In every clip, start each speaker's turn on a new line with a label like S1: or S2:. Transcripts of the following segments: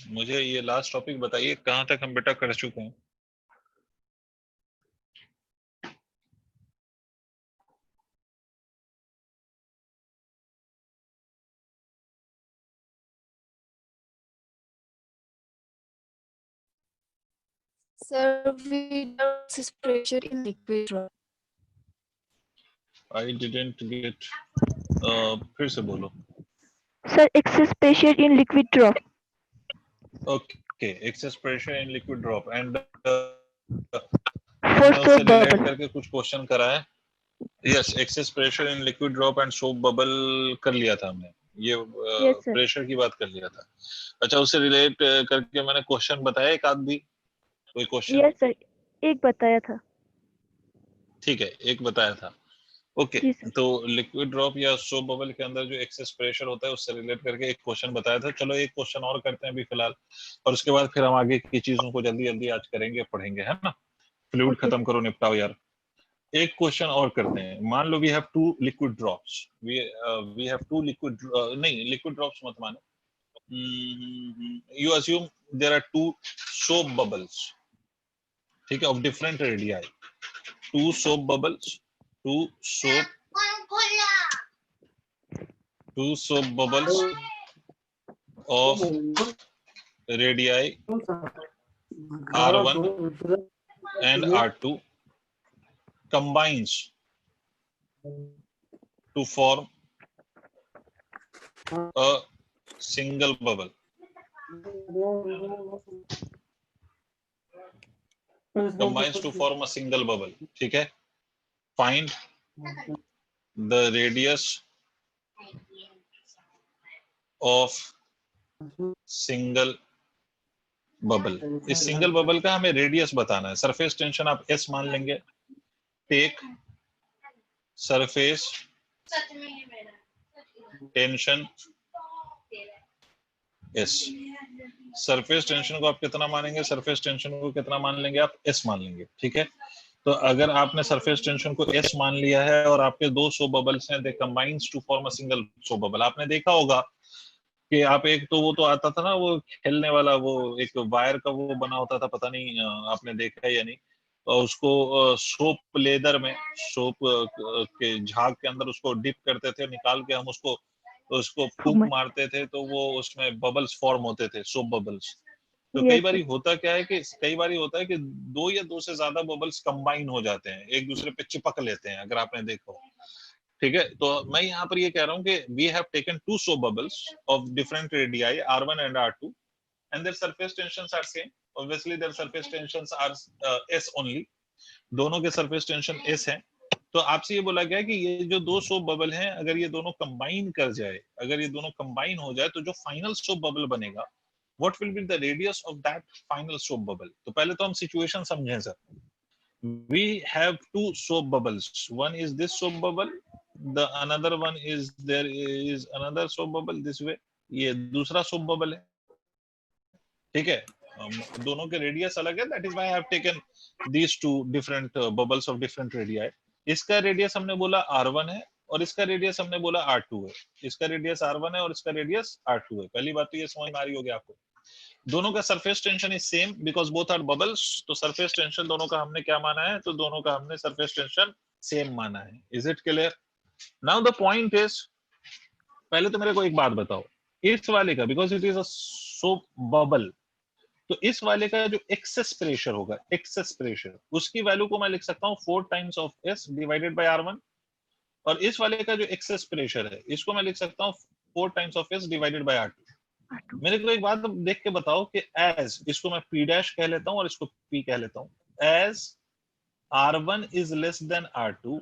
S1: मुझे ये last topic बताइए, कहाँ तक हम बेटा कर चुके हैं?
S2: Sir, we don't use pressure in liquid drop.
S1: I didn't get, फिर से बोलो।
S3: Sir, excess pressure in liquid drop.
S1: Okay, excess pressure in liquid drop and
S3: For
S1: हमने उससे
S3: soap
S1: रिलेट
S3: bubble.
S1: करके कुछ क्वेश्चन करा है। Yes, excess pressure in liquid drop and soap bubble कर लिया था हमने, ये
S3: Yes, sir.
S1: प्रेशर की बात कर लिया था। अच्छा, उससे रिलेट करके मैंने क्वेश्चन बताया एक आध भी, कोई क्वेश्चन?
S3: Yes, sir. एक बताया था।
S1: ठीक है, एक बताया था। ओके,
S3: जी सर।
S1: तो लिक्विड ड्रॉप या सोप बबल के अंदर जो एक्सेस प्रेशर होता है उससे रिलेट करके एक क्वेश्चन बताया था। चलो एक क्वेश्चन और करते हैं अभी फिलहाल, और उसके बाद फिर हम आगे की चीजों को जल्दी जल्दी आज करेंगे, पढ़ेंगे, है ना। फ्लूइड
S3: Okay,
S1: खत्म
S3: sir.
S1: करो, निपटाओ यार। एक क्वेश्चन और करते हैं। मान लो we have two liquid drops, we have two liquid, नहीं लिक्विड ड्रॉप्स मत मानो, you assume there are two soap bubbles, ठीक है, of different radii, two soap bubbles, two soap bubbles of radii R1 and R2 combines to form a single bubble. Combines to form a single bubble. ठीक है? Find the radius of single bubble. इस single bubble का हमें radius बताना है। Surface tension आप S मान लेंगे। Take surface tension S। Surface tension को आप कितना मानेंगे? सरफेस टेंशन को कितना मान लेंगे आप? S मान लेंगे, ठीक है। तो अगर आपने सरफेस टेंशन को S मान लिया है और आपके दो सो बबल्स हैं, they combines to form a single soap bubble. आपने देखा होगा कि आप एक तो वो तो आता था ना, वो खेलने वाला, वो एक वायर का वो बना होता था, पता नहीं आपने देखा है या नहीं, और उसको सोप लेदर में, सोप के झाग के अंदर उसको डिप करते थे, निकाल के हम उसको उसको फूंक मारते थे तो वो उसमें बबल्स फॉर्म होते थे, सोप बबल्स। तो कई
S3: Yes,
S1: बार
S3: sir.
S1: होता क्या है कि कई बार होता है कि दो या दो से ज्यादा बबल्स कंबाइन हो जाते हैं, एक दूसरे पे चिपक लेते हैं, अगर आपने देखा हो, ठीक है। तो मैं यहाँ पर ये कह रहा हूँ कि we have taken two soap bubbles of different radii R1 and R2 and their surface tensions are same. Obviously their surface tensions are S only, दोनों के सरफेस टेंशन S है। तो आपसे ये बोला गया है कि ये जो दो सोप बबल हैं, अगर ये दोनों कंबाइन कर जाए, अगर ये दोनों कंबाइन हो जाए, तो जो फाइनल सोप बबल बनेगा, what will be the radius of that final soap bubble. तो पहले तो हम सिचुएशन समझें sir. we have two soap bubbles, one is this soap bubble, the another one is there is another soap bubble this way, ये दूसरा soap bubble है, ठीक है। दोनों के रेडियस अलग है, that is why I have taken these two different bubbles of different radii. इसका रेडियस हमने बोला R1 है और इसका रेडियस हमने बोला R2 है। इसका रेडियस R1 है और इसका रेडियस R2 है। पहली बात तो ये समझ में आ रही होगी आपको। दोनों का surface tension is same because both are bubbles. तो सरफेस टेंशन दोनों का हमने क्या माना है? तो दोनों का हमने सरफेस टेंशन सेम माना है। Is it clear? Now the point is, पहले तो मेरे को एक बात बताओ, इस वाले का, because it is a soap bubble, तो इस वाले का जो एक्सेस प्रेशर होगा, एक्सेस प्रेशर, उसकी वैल्यू को मैं लिख सकता हूँ 4 times of S divided by R1, और इस वाले का जो एक्सेस प्रेशर है, इसको मैं लिख सकता हूँ 4 times of S divided by R2। मेरे को एक बात देख के बताओ कि एज, इसको मैं P डैश कह लेता हूँ और इसको P कह लेता हूँ, as R1 is less than R2,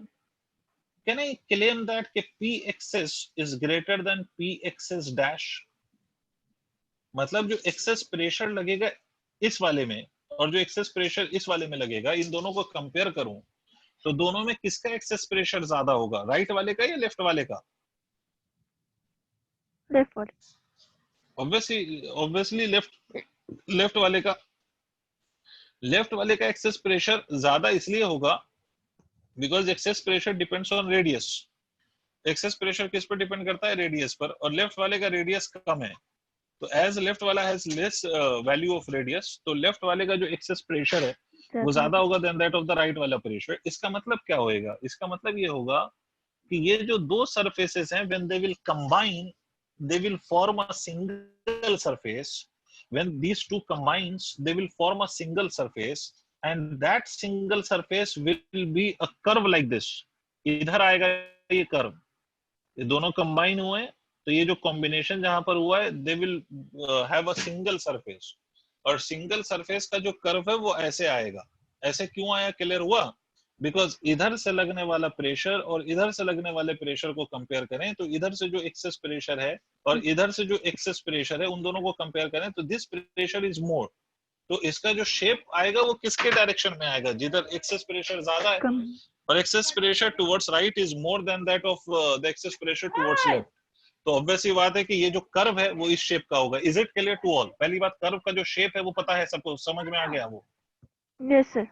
S1: can I claim that P excess is greater than P excess dash? मतलब जो एक्सेस प्रेशर लगेगा इस वाले में और जो एक्सेस प्रेशर इस वाले में लगेगा, इन दोनों को कंपेयर करूं तो दोनों में किसका एक्सेस प्रेशर ज्यादा होगा, राइट वाले का या लेफ्ट वाले का?
S3: Left one.
S1: ऑब्वियसली लेफ्ट वाले का। लेफ्ट वाले का एक्सेस प्रेशर ज्यादा इसलिए होगा because excess pressure depends on radius. Excess pressure किस पर डिपेंड करता है? रेडियस पर। और लेफ्ट वाले का रेडियस कम है, तो एज लेफ्ट वाला has less value of radius, तो लेफ्ट वाले का जो एक्सेस प्रेशर है वो ज्यादा होगा than that of the right वाला प्रेशर। इसका मतलब क्या होएगा, इसका मतलब ये होगा कि ये जो दो सरफेसेस हैं when they will combine they will form a single surface. When these two combines, they will form a single surface, and that single surface will be a curve like this. इधर आएगा ये curve, ये दोनों combine हुए तो ये जो combination जहां पर हुआ है they will have a single surface, और सिंगल सरफेस का जो कर्व है वो ऐसे आएगा। ऐसे क्यों आया, क्लियर हुआ? बिकॉज इधर से लगने वाला प्रेशर और इधर से लगने वाले प्रेशर को कंपेयर करें तो इधर से जो एक्सेस प्रेशर है और इधर से जो एक्सेस प्रेशर है उन दोनों को कंपेयर करें तो दिस प्रेशर इज मोर, तो इसका जो शेप आएगा वो किसके डायरेक्शन में आएगा, जिधर एक्सेस प्रेशर ज्यादा है, और excess pressure towards right is more than that of the excess pressure towards left. तो ऑब्वियसली बात है कि ये जो कर्व है वो इस शेप का होगा। Is it clear to all? पहली बात, कर्व का जो शेप है वो पता है सबको, समझ में आ गया वो?
S3: Yes sir.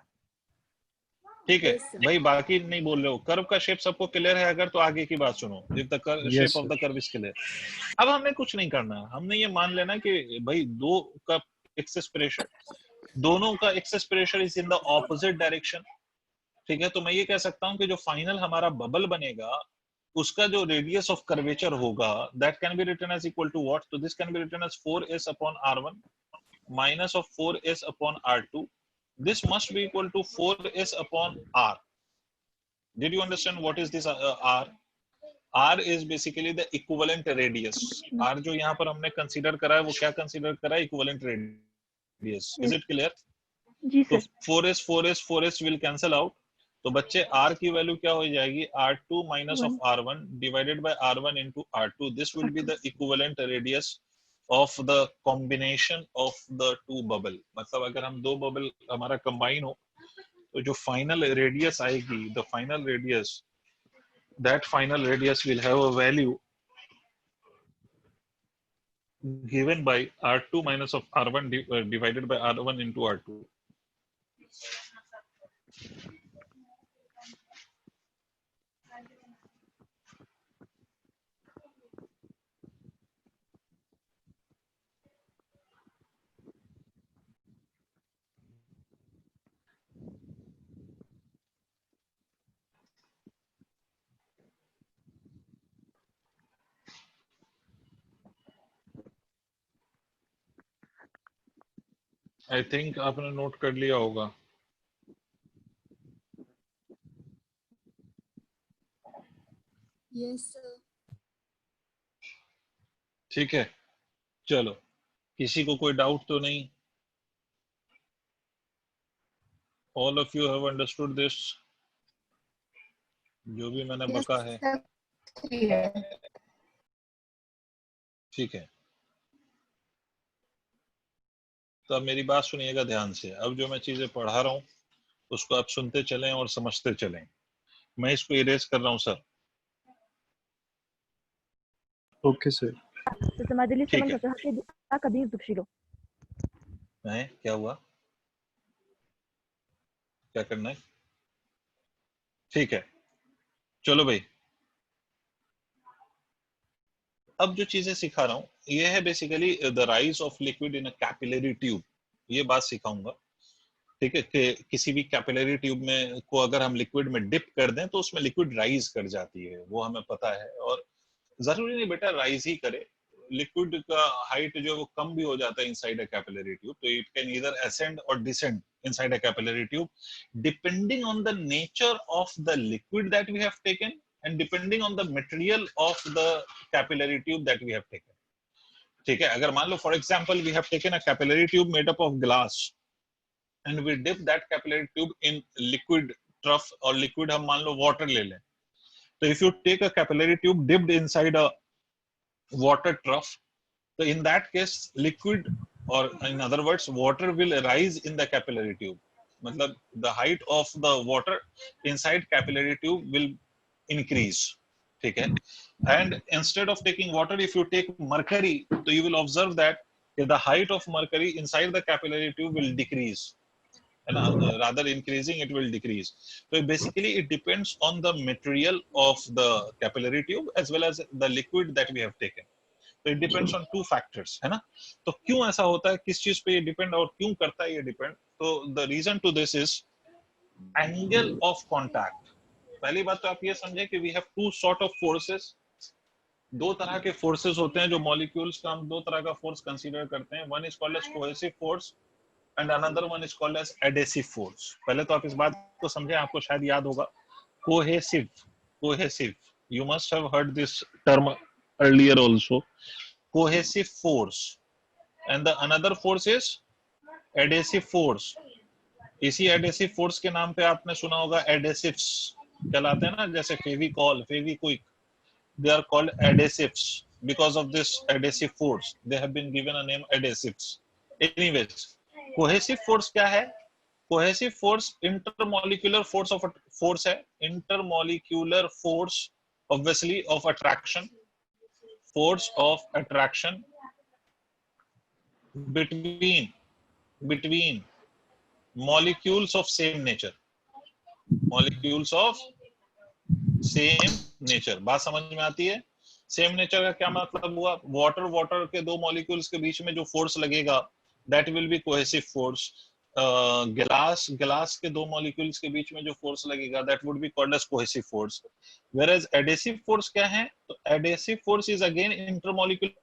S1: ठीक है भाई, बाकी नहीं बोल रहे हो, कर्व का शेप सबको क्लियर है अगर, तो आगे की बात सुनो। If the shape of the curve is clear, अब हमें कुछ नहीं करना, हमने ये मान लेना कि भाई दो का एक्सेस प्रेशर, दोनों का excess pressure is in the opposite direction. ठीक है, तो मैं ये कह सकता हूं कि जो फाइनल हमारा बबल बनेगा उसका जो रेडियस ऑफ कर्वेचर होगा that can be written as equal to what, तो this can be written as 4s upon r1 minus of 4s upon r2. This must be equal to 4s upon r. Did you understand what is this r? R is basically the equivalent radius. R जो यहाँ पर हमने consider करा है वो क्या consider करा है, equivalent radius. Is it clear?
S3: जी
S1: तो
S3: sir.
S1: 4s will cancel out. तो बच्चे r की वैल्यू क्या हो जाएगी, r2 minus of r1 divided by r1 into r2. This will be the equivalent radius of the combination of the two bubble. मतलब अगर हम दो बबल हमारा कंबाइन हो तो जो फाइनल रेडियस आएगी, the final radius, that final radius will have a value given by r2 minus of r1 divided by r1 into r2. I think आपने नोट कर लिया होगा।
S2: Yes, sir.
S1: ठीक है, चलो, किसी को कोई डाउट तो नहीं? All of you have understood this, जो भी मैंने
S2: Yes,
S1: बका है?
S2: sir. Clear.
S1: ठीक है, तो अब मेरी बात सुनिएगा ध्यान से। अब जो मैं चीजें पढ़ा रहा हूँ उसको आप सुनते चलें और समझते चलें। मैं इसको इरेज कर रहा हूँ सर।
S4: Okay sir.
S1: ठीक है, क्या हुआ, क्या करना है? ठीक है, चलो भाई, अब जो चीजें सिखा रहा हूँ ये है basically the rise of liquid in a capillary tube, ये बात सिखाऊंगा। ठीक है, कि किसी भी कैपिलरी ट्यूब में को अगर हम लिक्विड में डिप कर दें तो उसमें लिक्विड राइज कर जाती है, वो हमें पता है। और जरूरी नहीं बेटा राइज ही करे, लिक्विड का हाइट जो है वो कम भी हो जाता है इनसाइड अ कैपिलरी ट्यूब, तो इट कैन ईदर असेंड और descend inside a capillary tube depending on the nature of the liquid that we have taken and depending on the material of the capillary tube that we have taken. ठीक है, अगर मान लो for example we have taken a capillary tube made up of glass and we dip that capillary tube in liquid trough, और liquid हम मान लो water ले लें, तो if you take a capillary tube dipped inside a water trough, so in that case liquid, or in other words water will rise in the capillary tube, मतलब the height of the water inside capillary tube will increase. ठीक है, and instead of taking water if you take mercury, so you will observe that the height of mercury inside the capillary tube will decrease, and rather increasing it will decrease. So basically it depends on the material of the capillary tube as well as the liquid that we have taken. तो it depends on two factors, है ना। तो क्यों ऐसा होता है, किस चीज पे ये डिपेंड और क्यों करता है ये डिपेंड, तो the reason to this is angle of contact. पहली बात तो आप ये समझे कि we have two sort of forces, दो तरह के फोर्सेस होते हैं जो मॉलिक्यूल्स का हम दो तरह का फोर्स कंसीडर करते हैं। One is called as cohesive force and another one is called as adhesive force. पहले तो आप इस बात को समझे, आपको शायद याद होगा cohesive, cohesive, you must have heard this term earlier also, cohesive force, and the another force is adhesive force। इसी adhesive force के नाम पे आपने सुना होगा adhesives कहलाते हैं ना, जैसे Fevicol, Fevikwik, they are called adhesives because of this adhesive force, they have been given a name adhesives। anyways, cohesive force क्या है? cohesive force intermolecular force of force है, intermolecular force obviously of attraction, force of attraction between molecules of same nature, molecules of same nature। बात समझ में आती है? Same nature का क्या मतलब हुआ? वाटर वाटर के दो मॉलिक्यूल्स के बीच में जो फोर्स लगेगा that will be cohesive force. गिलास गिलास के दो मॉलिक्यूल्स के बीच में जो फोर्स लगेगा that would be called as cohesive force. Where adhesive force क्या है? तो adhesive force is again intermolecular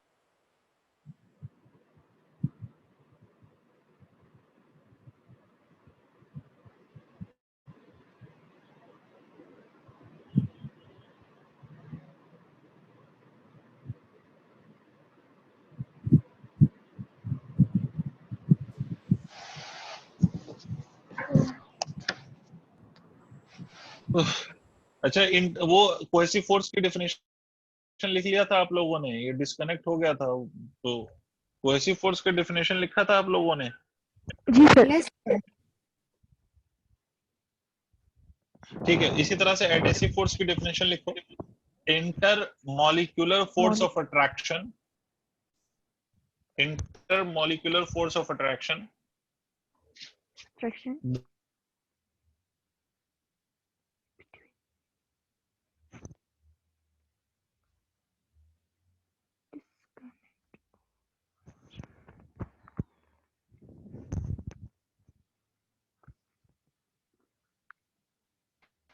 S1: अच्छा, इन वो कोहेसिव फोर्स की डेफिनेशन लिख लिया था आप लोगों ने? ये डिस्कनेक्ट हो गया था, तो कोहेसिव फोर्स का डेफिनेशन लिखा था आप लोगों ने?
S3: जी सर।
S2: Yes, sir.
S1: ठीक है, इसी तरह से एडेसिव फोर्स की डेफिनेशन लिखो। Intermolecular force of attraction, intermolecular force of attraction
S3: Attraction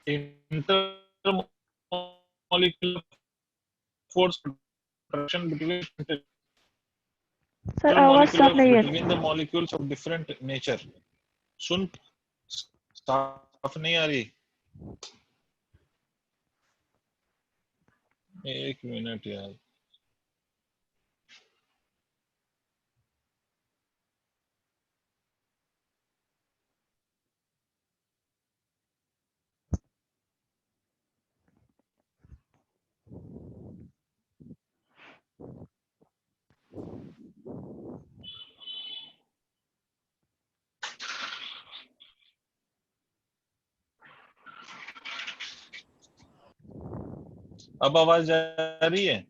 S1: intermolecular force attraction between
S3: sir आवाज साफ नहीं है।
S1: between the molecules of different nature। सुन, साफ नहीं आ रही? एक मिनट यार। अब आवाज आ रही है?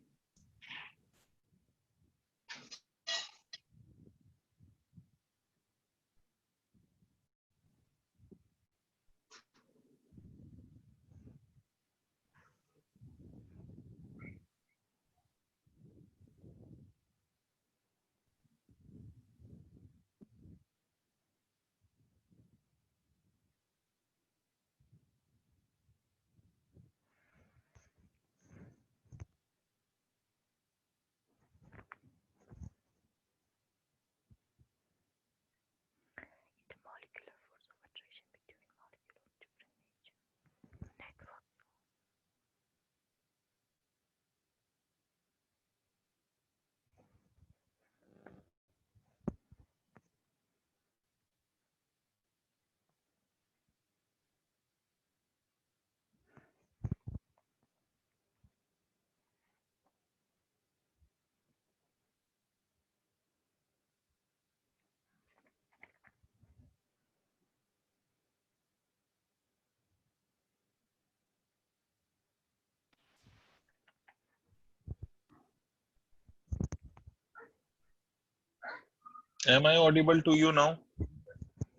S1: Am I audible to you now?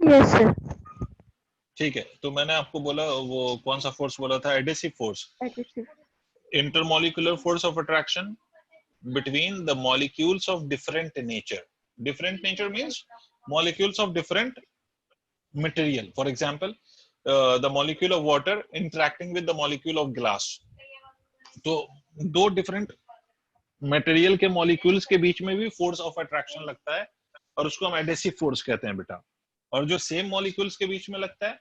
S3: Yes sir.
S1: ठीक है, तो मैंने आपको बोला वो कौन सा फोर्स बोला था? Adhesive force,
S3: adhesive
S1: intermolecular force of attraction between the molecules of different nature. Different nature means molecules of different material. For example, the molecule of water interacting with the molecule of glass. तो दो different material के molecules के बीच में भी force of attraction लगता है और उसको हम adhesive force कहते हैं बेटा. और जो same molecules के बीच में लगता है,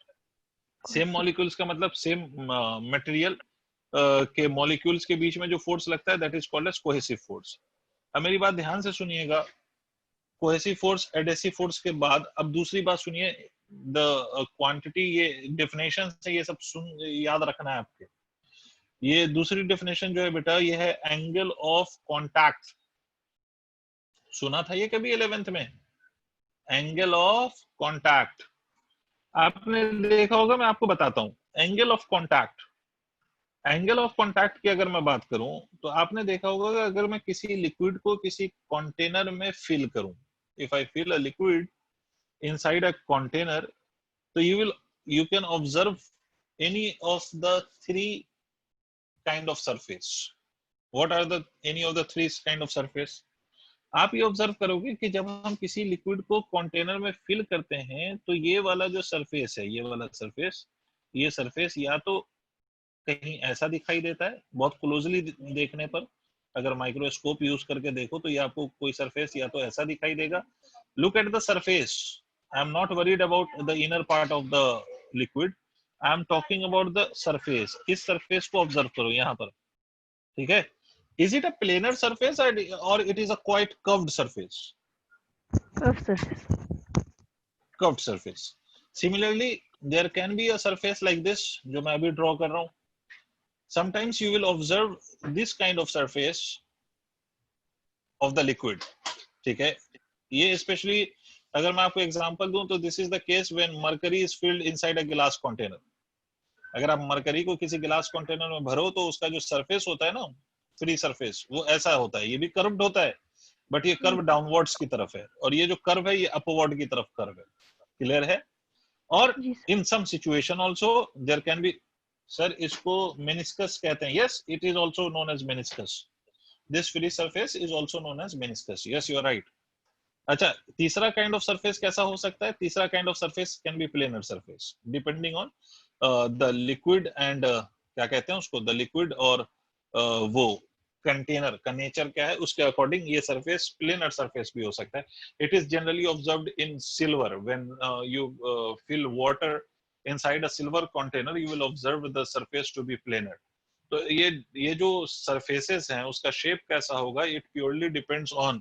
S1: same molecules का मतलब same material के molecules के बीच में जो force लगता है, that is called as cohesive force. अब मेरी बात ध्यान से सुनिएगा. कोहेसिव फोर्स, एडेसिव फोर्स के बाद अब दूसरी बात सुनिए. द क्वांटिटी, ये डेफिनेशन से ये सब याद रखना है आपके. ये दूसरी डेफिनेशन जो है बेटा, ये है एंगल ऑफ कांटेक्ट. सुना था ये कभी 11th में? एंगल ऑफ कांटेक्ट आपने देखा होगा, मैं आपको बताता हूं. Angle of contact, angle of contact की अगर मैं बात करूं तो आपने देखा होगा कि अगर मैं किसी लिक्विड को किसी कंटेनर में फिल करूं, if I fill a liquid inside a container, so you can observe any of the three kind of surface. What are the any of the three kind of surface? आप ये observe करोगे कि जब हम किसी liquid को container में fill करते हैं तो ये वाला जो सरफेस है, ये वाला सरफेस, ये सरफेस या तो कहीं ऐसा दिखाई देता है बहुत क्लोजली देखने पर. अगर माइक्रोस्कोप यूज करके देखो तो ये आपको कोई सरफेस या तो ऐसा दिखाई देगा. Look at the surface. I am not worried about the inner part of the liquid, I am talking about the surface. इस सरफेस को ऑब्जर्व करो यहाँ पर, ठीक है. Is it a planar surface और it is a quite curved surface?
S3: Curved surface.
S1: Curved surface. Similarly there can be a surface like this जो मैं अभी ड्रॉ कर रहा हूँ. Sometimes you will observe this kind of surface of the liquid. ठीक है. ये especially अगर मैं आपको एग्जांपल दूं तो this is the case when mercury is filled inside a glass container. अगर आप मरकरी को किसी गिलास कंटेनर में भरो तो उसका जो सरफेस होता है ना, फ्री सरफेस, वो ऐसा होता है. ये भी कर्व्ड होता है बट ये कर्व डाउनवर्ड्स की तरफ है और ये जो कर्व है ये अपवर्ड की तरफ कर्व है. क्लियर है? और in some situation also there can be, sir इसको मेनिस्कस कहते हैं. Yes, it is also known as meniscus. This free surface is also known as meniscus. Yes, you are right. अच्छा, तीसरा काइंड ऑफ सरफेस कैसा हो सकता है? तीसरा kind of surface can be planar surface depending on the liquid and क्या कहते हैं उसको, द लिक्विड और वो कंटेनर का नेचर क्या है उसके अकॉर्डिंग ये सरफेस प्लेनर सरफेस भी हो सकता है. It is generally observed in silver. When you fill water inside a silver container you will observe the surface to be planar. तो ये जो surfaces हैं उसका shape कैसा होगा, it purely depends on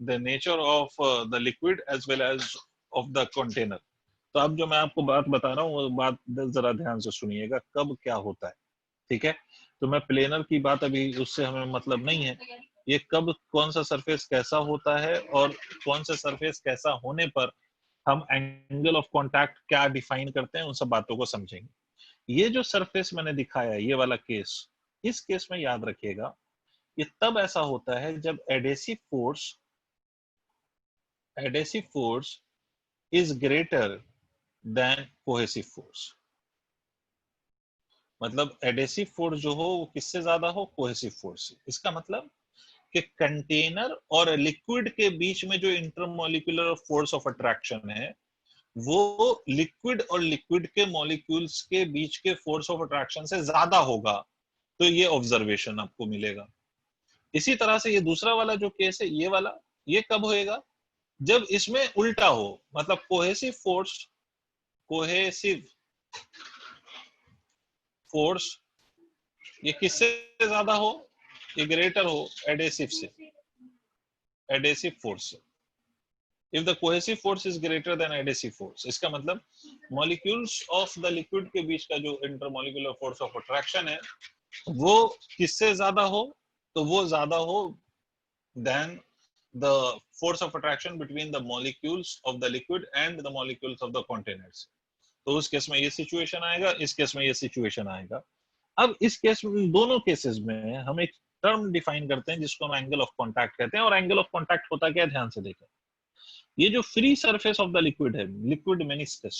S1: the nature of the liquid as well as of the container. तो अब जो मैं आपको बात बता रहा हूँ वो बात जरा ध्यान से सुनिएगा कब क्या होता है. ठीक है, तो मैं प्लेनर की बात अभी उससे हमें मतलब नहीं है. ये कब कौन सा सरफेस कैसा होता है और कौन सा सरफेस कैसा होने पर हम एंगल ऑफ कांटेक्ट क्या डिफाइन करते हैं उन सब बातों को समझेंगे. ये जो सरफेस मैंने दिखाया, ये वाला केस, इस केस में याद रखिएगा ये तब ऐसा होता है जब adhesive force is greater than cohesive force. मतलब एडेसिव फोर्स जो हो वो किससे ज्यादा हो? कोहेसिव फोर्स से. इसका मतलब कि कंटेनर और लिक्विड के बीच में जो इंटरमोलिकुलर फोर्स ऑफ अट्रैक्शन है वो लिक्विड और लिक्विड के मॉलिक्यूल्स के बीच के फोर्स ऑफ अट्रैक्शन से ज्यादा होगा. तो ये ऑब्जर्वेशन आपको मिलेगा. इसी तरह से ये दूसरा वाला जो केस है, ये वाला, ये कब होएगा? जब इसमें उल्टा हो. मतलब कोहेसिव फोर्स ये किससे ज्यादा हो? ये ग्रेटर हो एडेसिव से, एडेसिव फोर्स से. If the cohesive force is greater than adhesive force, इसका मतलब molecules of the liquid के बीच का जो intermolecular force of attraction है वो किससे ज्यादा हो? तो वो ज्यादा हो than the force of attraction between the molecules of the liquid and the molecules of the containers. तो उस केस में ये सिचुएशन आएगा, इस केस में ये सिचुएशन आएगा. अब इस केस में, दोनों केसेस में हम एक टर्म डिफाइन करते हैं जिसको हम एंगल ऑफ कांटेक्ट कहते हैं. और एंगल ऑफ कांटेक्ट होता क्या है ध्यान से देखें. ये जो free surface of the liquid है, लिक्विड मेनिस्कस,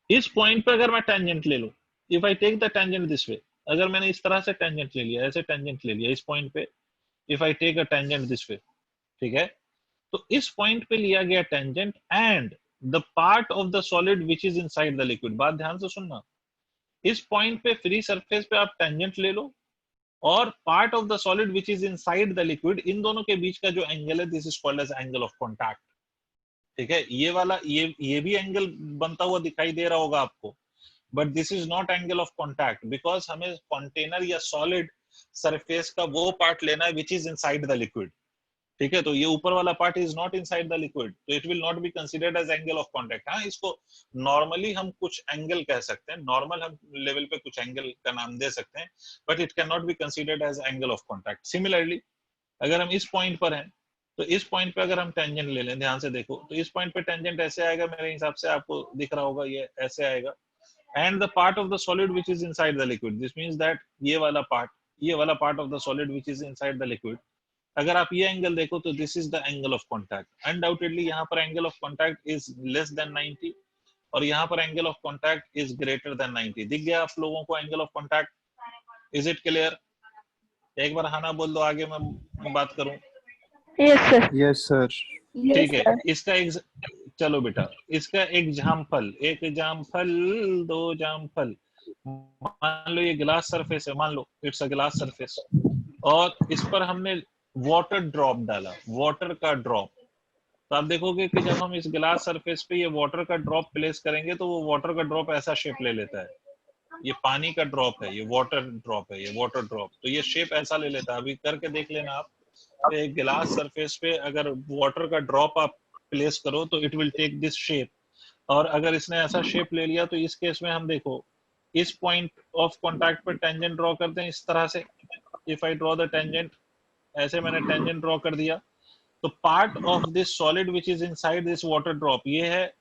S1: इस पॉइंट पे अगर मैं टेंजेंट ले लूं, if I take the tangent this way, अगर मैंने इस तरह से टेंजेंट ले लिया, ऐसे टेंजेंट ले लिया इस पॉइंट पे, if I take a tangent this way, ठीक है। तो इस पॉइंट पे लिया गया tangent and the part of the solid which is inside the liquid. बात ध्यान से सुनना, इस पॉइंट पे फ्री सरफेस पे आप टेंजेंट ले लो और part of the solid which is inside the liquid, इन दोनों के बीच का जो एंगल है this is called as angle of contact, ठीक है। ये वाला ये भी एंगल बनता हुआ दिखाई दे रहा होगा आपको, but this is not angle of contact because हमें कंटेनर या सॉलिड सरफेस का वो पार्ट लेना है which is inside the liquid, ठीक है। तो ये ऊपर वाला part is not inside the liquid, तो it will not be considered as angle of contact. हाँ, इसको नॉर्मली हम कुछ एंगल कह सकते हैं, नॉर्मल हम लेवल पे कुछ एंगल का नाम दे सकते हैं, but it can not be considered as angle of contact. Similarly अगर हम इस पॉइंट पर हैं, तो इस पॉइंट पे अगर हम टेंजेंट ले लें, ध्यान से देखो, तो इस पॉइंट पे टेंजेंट ऐसे आएगा, मेरे हिसाब से आपको दिख रहा होगा, ये ऐसे आएगा, and the part of the solid which is inside the liquid, this means that ये वाला part of the solid which is inside the liquid, अगर आप ये एंगल देखो तो this is the angle of contact. Undoubtedly यहाँ पर angle of contact is less than 90 और यहाँ पर angle of contact is greater than 90। दिख गया आप लोगों को angle of contact? Is it clear? एक बार हाँ ना बोल दो, आगे मैं बात करूं।
S3: Yes, sir.
S4: Yes, sir.
S1: ठीक है, इसका एक, चलो बेटा, इसका एक जामफल, दो जामफल, मान लो ये गिलास सरफेस है, मान लो इट्स अ गिलास सरफेस, और इस पर हमने वाटर ड्रॉप डाला, वाटर का ड्रॉप। तो आप देखोगे कि जब हम इस गिलास सरफेस पे ये वाटर का ड्रॉप प्लेस करेंगे तो वो वाटर का ड्रॉप ऐसा शेप ले लेता है, ये पानी का ड्रॉप है, ये वाटर ड्रॉप है, ये वाटर ड्रॉप, तो ये शेप ऐसा ले लेता है। अभी करके देख लेना आप, तो एक गिलास सरफेस पे अगर वाटर का ड्रॉप आप प्लेस करो तो it will take this shape, और अगर इसने ऐसा शेप ले लिया तो इस केस में हम देखो इस पॉइंट ऑफ कांटेक्ट पर टेंजेंट ड्रॉ करते हैं इस तरह से। If I draw the tangent, ऐसे मैंने टेंजेंट ड्रॉ कर दिया, तो part of this solid which is inside this water drop, ये है,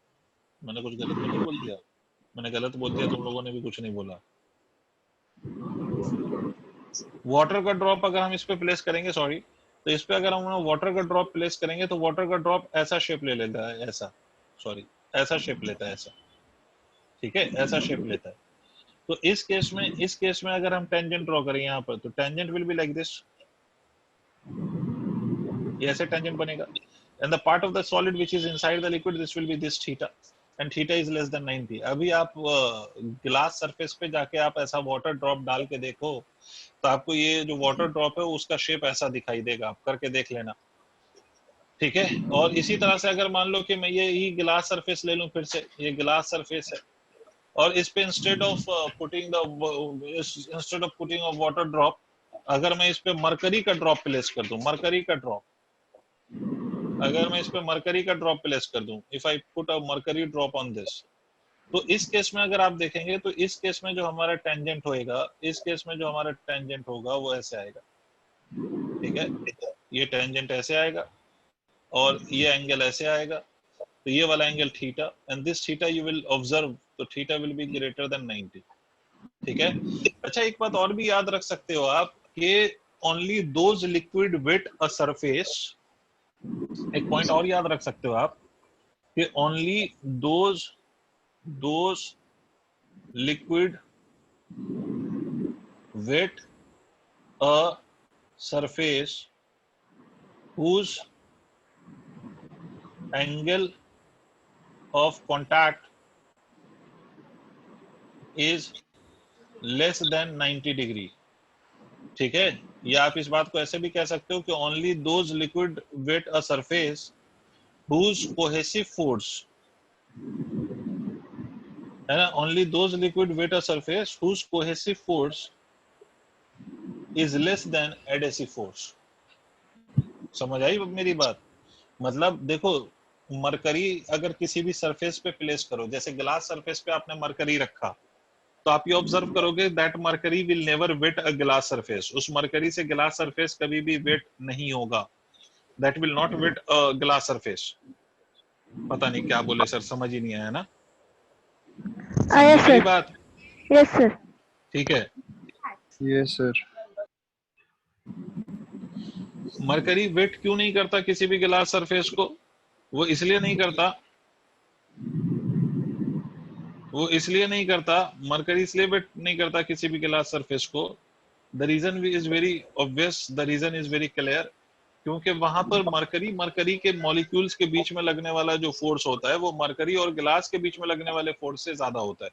S1: मैंने कुछ गलत तो नहीं बोल दिया? मैंने गलत बोल दिया, तुम लोगों ने भी कुछ नहीं बोला। वाटर का ड्रॉप अगर हम इस पे प्लेस करेंगे, सॉरी, तो इस पे अगर हम वाटर का ड्रॉप प्लेस करेंगे तो वाटर का ड्रॉप ऐसा शेप ले लेता है, ऐसा, सॉरी, ऐसा शेप लेता है, ऐसा, ठीक है, ऐसा शेप लेता है। तो इस केस में अगर हम टेंजेंट ड्रॉ करें यहाँ पर, तो tangent will be like this, ये ऐसे टेंजेंट बनेगा, and the part of the solid which is inside the liquid this will B this theta, and theta is less than 90। अभी आप ग्लास सरफेस पे जाके आप ऐसा वाटर ड्रॉप डाल के देखो तो आपको ये जो वाटर ड्रॉप है उसका शेप ऐसा दिखाई देगा, आप करके देख लेना, ठीक है। और इसी तरह से अगर मान लो कि मैं ये ही ग्लास सरफेस ले लूं, फिर से ये ग्लास सरफेस है, और इस पे instead of putting a water drop, अगर मैं इस पे मरकरी का ड्रॉप प्लेस कर दूं, मरकरी का ड्रॉप, अगर मैं इस पे मरकरी का ड्रॉप प्लेस कर दूं, if I put a mercury drop on this, तो इस केस में अगर आप देखेंगे तो इस केस में जो हमारा टेंजेंट होएगा, इस केस में जो हमारा टेंजेंट होगा वो ऐसे आएगा, ठीक है, ये टेंजेंट ऐसे आएगा और ये एंगल ऐसे आएगा, तो ये वाला angle theta, and this theta you will observe, तो theta will be greater than 90, ठीक है। अच्छा, एक बात और भी याद रख सकते हो आप कि only those liquid with a surface, एक पॉइंट और याद रख सकते हो आप कि only those liquid with a surface whose angle of contact is less than 90 degree, ठीक है। या आप इस बात को ऐसे भी कह सकते हो कि only those liquid with a surface whose cohesive force, है ना, only those liquid with a surface whose cohesive force is less than adhesive force। समझ आई मेरी बात? मतलब देखो, मरकरी अगर किसी भी सरफेस पे प्लेस करो, जैसे ग्लास सरफेस पे आपने मरकरी रखा, तो आप ये ऑब्जर्व करोगे that mercury will never wet a glass surface, उस मरकरी से ग्लास सरफेस कभी भी वेट नहीं होगा, that will not wet a glass surface. पता नहीं क्या बोले सर, समझ ही नहीं आया ना?
S3: Yes,
S1: मेरी
S3: sir.
S1: बात
S3: Yes, sir.
S1: ठीक है।
S4: Yes, sir.
S1: मरकरी वेट क्यों नहीं करता किसी भी ग्लास सरफेस को? वो इसलिए नहीं करता, मरकरी इसलिए वेट नहीं करता किसी भी ग्लास सरफेस को The reason is very obvious, the reason is very clear, क्योंकि वहां पर मरकरी के मॉलिक्यूल्स के बीच में लगने वाला जो फोर्स होता है वो मरकरी और गिलास के बीच में लगने वाले फोर्स से ज्यादा होता है,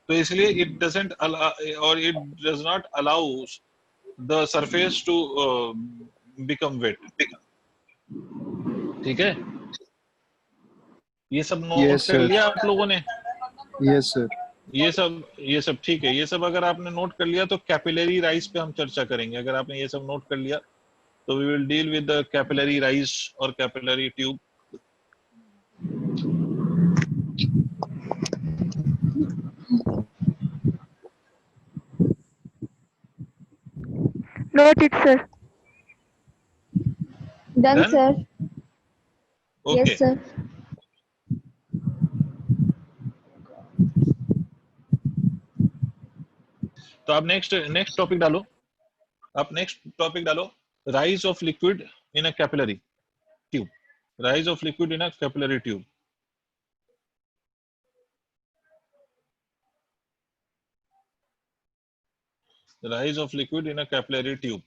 S1: तो इसलिए इट डजंट और it does not allow the surface to become wet. ठीक है, ये सब नोट
S4: Yes,
S1: कर
S4: sir.
S1: लिया आप लोगों ने?
S4: Yes, sir.
S1: ये सब ठीक है, ये सब अगर आपने नोट कर लिया तो कैपिलरी राइज पे हम चर्चा करेंगे। अगर आपने ये सब नोट कर लिया तो we will deal with the capillary rise और capillary tube.
S3: Noted, sir.
S2: Done,
S1: Done?
S2: sir.
S1: Okay.
S2: Yes, sir.
S1: तो आप नेक्स्ट टॉपिक डालो, rise of liquid in a capillary tube. Rise of liquid in a capillary tube. Rise of liquid in a capillary tube.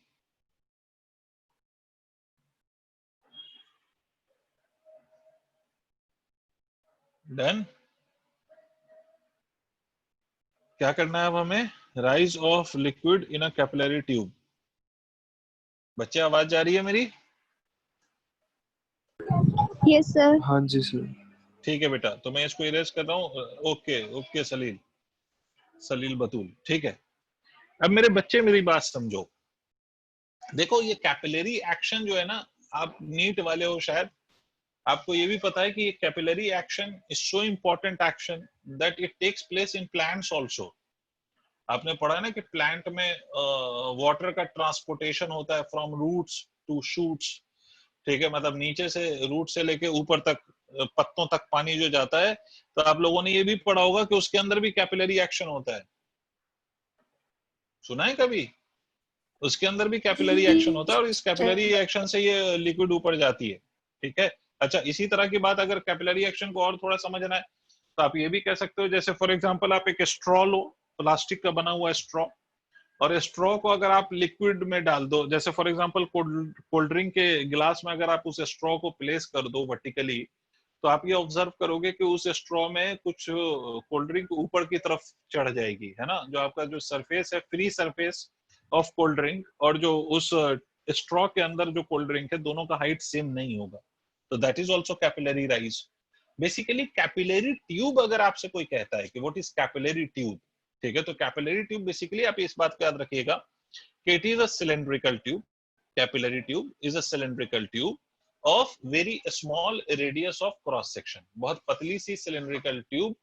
S1: Done? क्या करना है अब हमें? Rise of liquid in a capillary tube. बच्चे आवाज जा रही है मेरी?
S2: Yes, sir.
S4: हाँ जी सर।
S1: ठीक है बेटा, तो मैं इसको इरेज कर रहा हूँ। ओके सलील बतूल, ठीक है। अब मेरे बच्चे मेरी बात समझो। देखो ये कैपिलरी एक्शन जो है ना, आप नीट वाले हो शायद, आपको ये भी पता है कि ये capillary action is so important action that it takes place in plants also. आपने पढ़ा है ना कि प्लांट में वाटर का ट्रांसपोर्टेशन होता है फ्रॉम रूट्स टू शूट्स। ठीक है, मतलब नीचे से रूट से लेके ऊपर तक पत्तों तक पानी जो जाता है, तो आप लोगों ने ये भी पढ़ा होगा कि उसके अंदर भी कैपिलरी एक्शन होता है। सुना है कभी? उसके अंदर भी कैपिलरी एक्शन होता है और इस कैपिलरी एक्शन से ये लिक्विड ऊपर जाती है। ठीक है, अच्छा इसी तरह की बात अगर कैपिलरी एक्शन को और थोड़ा समझना है तो आप ये भी कह सकते हो, जैसे फॉर एग्जांपल आप एक स्ट्रॉ लो, प्लास्टिक का बना हुआ स्ट्रॉ, और स्ट्रॉ को अगर आप लिक्विड में डाल दो, जैसे फॉर एग्जांपल कोल्ड ड्रिंक के गिलास में अगर आप उस स्ट्रॉ को प्लेस कर दो वर्टिकली, तो आप ये ऑब्जर्व करोगे कि उस स्ट्रॉ में कुछ कोल्ड ड्रिंक ऊपर की तरफ चढ़ जाएगी, है ना। जो आपका जो सरफेस है, free surface of cold drink, और जो उस स्ट्रॉ के अंदर जो कोल्ड ड्रिंक है, दोनों का हाइट सेम नहीं होगा। तो that is also capillary rise. Basically capillary tube अगर आपसे कोई कहता है कि व्हाट इज कैपिलरी ट्यूब, ठीक है, तो कैपिलरी ट्यूब बेसिकली आप इस बात को याद रखिएगा कि it is a cylindrical tube. Capillary tube is a cylindrical tube of very small radius of cross section. बहुत पतली सी सिलेंड्रिकल ट्यूब।